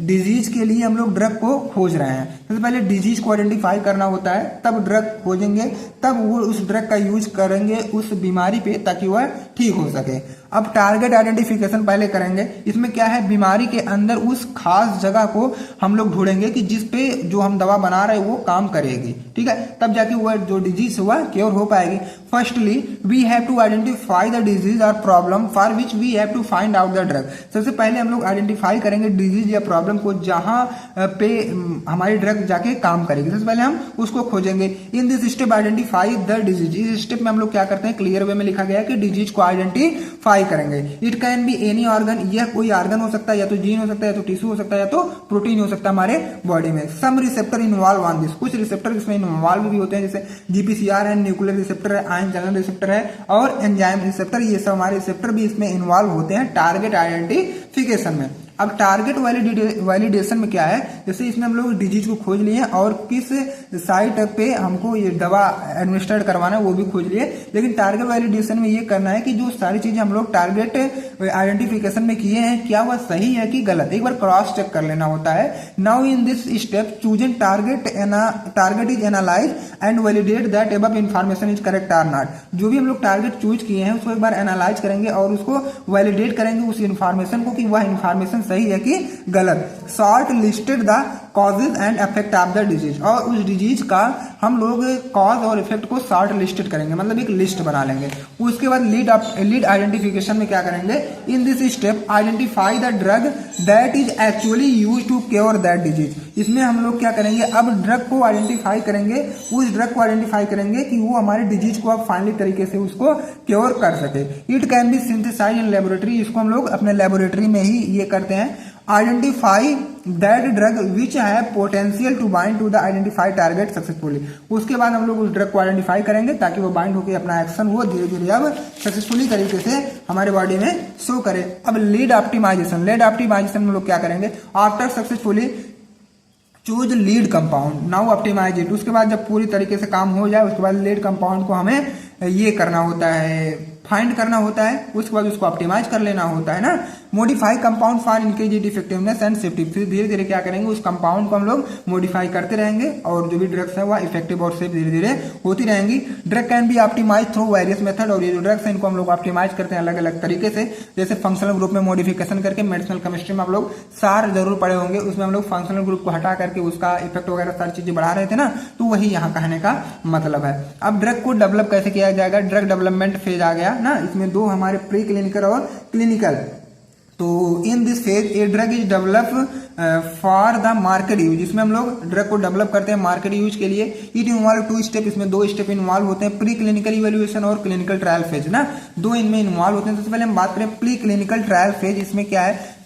डिजीज के लिए हम लोग ड्रग को खोज रहे हैं। सबसे पहले डिजीज को आइडेंटिफाई करना होता है, तब ड्रग खोजेंगे, तब वो उस ड्रग का यूज करेंगे उस बीमारी पे ताकि वह ठीक हो सके। अब टारगेट आइडेंटिफिकेशन पहले करेंगे, इसमें क्या है, बीमारी के अंदर उस खास जगह को हम लोग ढूंढेंगे कि जिस पे जो हम दवा बना रहे हैं वो काम करेगी। ठीक है, तब जाके वह जो डिजीज हुआ क्योर हो पाएगी। Firstly we have to identify the disease or problem for which we have to find out the drug. सबसे पहले हम लोग आइडेंटिफाई करेंगे डिजीज या प्रॉब्लम को जहां पे हमारी ड्रग जाके काम करेगी। सबसे पहले हम उसको खोजेंगे। इन this step identify the disease, इस स्टेप में हम लोग क्या करते हैं, क्लियर वे में लिखा गया है कि डिजीज को आइडेंटिफाई करेंगे। It can be any organ, यह कोई ऑर्गन हो सकता है, या तो जीन हो सकता है, या तो टिश्यू हो सकता है, या तो प्रोटीन हो सकता है हमारे बॉडी में। सम रिसेप्टर इन्वॉल्व ऑन दिस, कुछ रिसेप्टर इसमें इन्वॉल्व भी होते हैं, जैसे जीपीसीआर है, न्यूक्लियर रिसेप्टर है, आयन चैनल रिसेप्टर है, और एंजाइम रिसेप्टर, ये सब हमारे रिसेप्टर भी इसमें इन्वॉल्व होते हैं टारगेट आइडेंटिफिकेशन में। अब टारगेट वैलिडेशन में क्या है, जैसे इसमें हम लोग डिजीज को खोज लिए और किस साइट पे हमको ये दवा एडमिनिस्ट्रेट करवाना है वो भी खोज लिए, लेकिन टारगेट वैलिडेशन में ये करना है कि जो सारी चीजें हम लोग टारगेट आइडेंटिफिकेशन में किए हैं क्या वह सही है कि गलत, एक बार क्रॉस चेक कर लेना होता है। Now in this step choosing target is analyze and validate that above information is correct or not. जो भी हम लोग टारगेट चूज किए हैं उसको एक बार एनालाइज करेंगे और उसको वैलिडेट करेंगे उस इंफॉर्मेशन को कि वह इंफॉर्मेशन सही है कि गलत। Short listed the causes and effect of the disease, और उस डिजीज का हम लोग कॉज और इफेक्ट को शॉर्ट लिस्टेड करेंगे, मतलब एक लिस्ट बना लेंगे। उसके बाद लीड आइडेंटिफिकेशन में क्या करेंगे, in this step identify the drug that is actually use to cure that disease. इसमें हम लोग क्या करेंगे, अब ड्रग को आइडेंटिफाई करेंगे, उस ड्रग को आइडेंटिफाई करेंगे कि वो हमारे डिजीज को अब फाइनली तरीके से उसको क्योर कर सके। It can be synthesize in laboratory, इसको हम लोग अपने लेबोरेटरी में ही ये करते हैं। Identify that drug which have potential to bind to the identified target successfully. उसके बाद हम लोग उस ड्रग को आइडेंटिफाई करेंगे ताकि वो बाइंड होकर अपना एक्शन वो धीरे धीरे अब सक्सेसफुली तरीके से हमारे बॉडी में शो करे। अब लीड ऑप्टिमाइजेशन, में लोग क्या करेंगे, after successfully choose lead compound now optimize it. उसके बाद जब पूरी तरीके से काम हो जाए उसके बाद लीड कंपाउंड को हमें ये करना होता है, फाइंड करना होता है, उसके बाद उसको ऑप्टिमाइज कर लेना होता है ना। Modify compound for increase effectiveness and safety, फिर धीरे धीरे क्या करेंगे, उस कंपाउंड को हम लोग मॉडिफाई करते रहेंगे और जो भी ड्रग्स है वह इफेक्टिव और सेफ धीरे धीरे होती रहेंगी। Drug can be optimize through various method, और ये जो ड्रग्स है इनको हम लोग ऑप्टिमाइज करते हैं अलग अलग तरीके से, जैसे फंक्शनल ग्रुप में मॉडिफिकेशन करके। मेडिसिनल केमिस्ट्री में आप लोग सार जरूर पढ़े होंगे, उसमें हम लोग फंक्शनल ग्रुप को हटा करके उसका इफेक्ट वगैरह सारी चीजें बढ़ा रहे थे ना, तो वही यहाँ कहने का मतलब है। अब ड्रग को डेवलप कैसे किया जाएगा, ड्रग डेवलपमेंट फेज आ गया ना, इसमें दो हमारे प्री क्लिनिकल और क्लिनिकल। तो इन this phase A drug is develop for the market use, इसमें हम लोग ड्रग को डेवलप करते हैं मार्केट यूज के लिए। इट इन्वॉल्व 2 स्टेप, इसमें 2 स्टेप इन्वॉल्व होते हैं, प्री क्लिनिकल इवेल्युएशन और क्लिनिकल ट्रायल फेज ना, 2 इनमें इन्वॉल्व होते हैं। सबसे पहले हम बात करें प्री क्लिनिकल ट्रायल फेज, इसमें क्या है,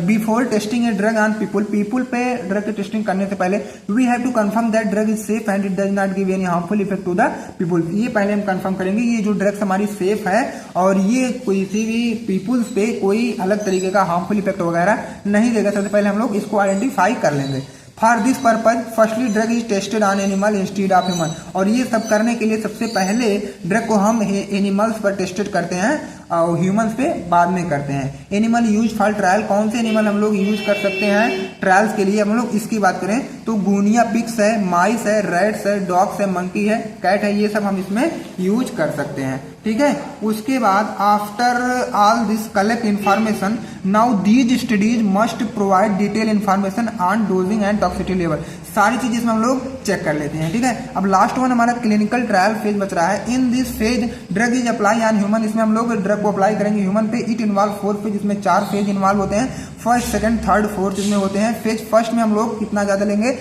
before testing a drug on people पे ड्रग की टेस्टिंग करने से पहले we have to confirm that drug is safe and it does not give any harmful effect to the people. ये पहले हम कंफर्म करेंगे ये जो ड्रग्स हमारी सेफ है और ये किसी भी पीपुल्स पे कोई अलग तरीके का हार्मफुल इफेक्ट वगैरह नहीं देगा। सबसे पहले हम लोग इसको आइडेंटिफाई कर लेंगे। For this purpose firstly drug is tested on animal instead of human, और ये सब करने के लिए सबसे पहले ड्रग को हम एनिमल्स पर टेस्टेड करते हैं और ह्यूमंस पे बाद में करते हैं। एनिमल यूज फॉर ट्रायल, कौन से एनिमल हम लोग यूज कर सकते हैं ट्रायल्स के लिए, हम लोग इसकी बात करें तो गुनिया पिग्स है, माइस है, रैट्स है, डॉग्स है, मंकी है, कैट है, ये सब हम इसमें यूज कर सकते हैं। ठीक है, उसके बाद after all this collect information now these studies must provide detail information on dosing and toxicity level, सारी चीज इसमें हम लोग चेक कर लेते हैं। ठीक है, अब लास्ट वन हमारा क्लिनिकल ट्रायल फेज बच रहा है। In this phase drug is apply on human, इसमें हम लोग ड्रग को अप्लाई करेंगे ह्यूमन पे। इट इन्वॉल्व 4 फेज, इसमें 4 फेज इन्वॉल्व होते हैं, फर्स्ट, सेकंड, थर्ड, फोर्थ इसमें होते हैं। फेज फर्स्ट में हम लोग कितना ज्यादा लेंगे,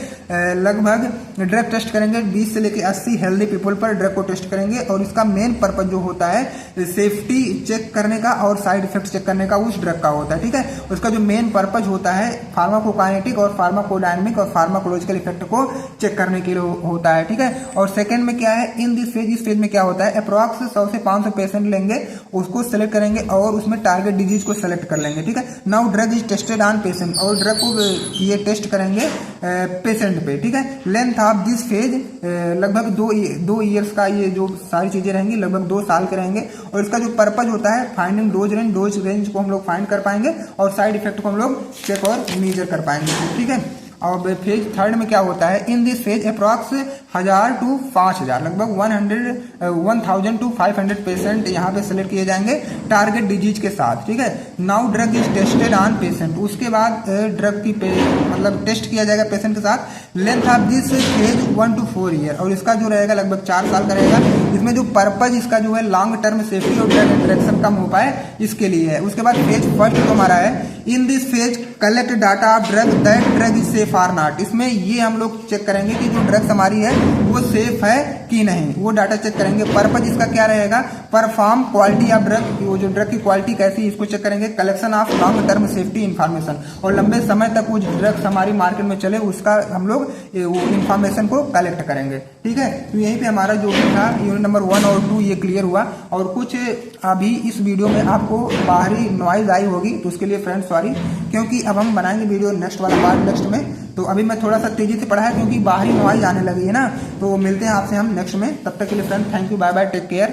लगभग ड्रग टेस्ट करेंगे 20 से लेकर 80 हेल्दी पीपल पर ड्रग को टेस्ट करेंगे, और इसका मेन पर्पज जो होता है सेफ्टी चेक करने का और साइड इफेक्ट चेक करने का उस ड्रग का होता है। ठीक है, उसका जो मेन पर्पज होता है फार्माकोकाइनेटिक और फार्माकोडायनेमिक और फार्माकोलॉजिकल इफेक्ट को चेक करने के लिए होता है। ठीक है, और सेकंड में क्या है, इन दिस फेज, इस फेज में क्या होता है, अप्रॉक्स 100 से 500 पेशेंट लेंगे, उसको सेलेक्ट करेंगे और उसमें टारगेट डिजीज को सेलेक्ट कर लेंगे। ठीक है, now drug is tested on patient, और ड्रग को ये टेस्ट करेंगे पेशेंट पे। ठीक है, लेंथ ऑफ दिस फेज लगभग 2 ईयर्स का, ये जो सारी चीजें रहेंगी लगभग 2 साल के रहेंगे, और इसका जो पर्पज होता है फाइंडिंग डोज रेंज को हम लोग फाइंड कर पाएंगे और साइड इफेक्ट को हम लोग चेक और मेजर कर पाएंगे। ठीक है, और फेज थर्ड में क्या होता है, in this phase approx 1000 to 5000 लगभग 1000 to 500 पेशेंट यहाँ पे सेलेक्ट किए जाएंगे टारगेट डिजीज के साथ। ठीक है, now drug is tested on patient, उसके बाद ड्रग की मतलब टेस्ट किया जाएगा पेशेंट के साथ। Length of this phase 1 to 4 year, और इसका जो रहेगा लगभग 4 साल का रहेगा। इसमें जो पर्पज इसका जो है लॉन्ग टर्म सेफ्टी और ड्रग इंटरेक्शन कम हो पाए इसके लिए है। उसके बाद फेज फर्स्ट जो हमारा है, in this phase collect data of drug that drug is safe or not, इसमें ये हम लोग चेक करेंगे कि जो ड्रग्स हमारी है वो सेफ है कि नहीं, वो डाटा चेक करेंगे। पर्पज इसका क्या रहेगा, परफॉर्म क्वालिटी ऑफ ड्रग, वो जो ड्रग की क्वालिटी कैसी है इसको चेक करेंगे। Collection of long term safety information, और लंबे समय तक वो ड्रग्स हमारी मार्केट में चले उसका हम लोग वो इन्फॉर्मेशन को कलेक्ट करेंगे। ठीक है, तो यहीं पे हमारा जो भी था यूनिट नंबर 1 और 2 ये क्लियर हुआ। और कुछ अभी इस वीडियो में आपको बाहरी नॉइज आई होगी तो उसके लिए फ्रेंड्स सॉरी, क्योंकि अब हम बनाएंगे वीडियो नेक्स्ट वाला पार्ट नेक्स्ट में, तो अभी मैं थोड़ा सा तेजी से पढ़ा है क्योंकि बाहरी नॉइज आने लगी है ना। तो मिलते हैं आपसे हम नेक्स्ट में, तब तक के लिए friend thank you, bye bye, take care.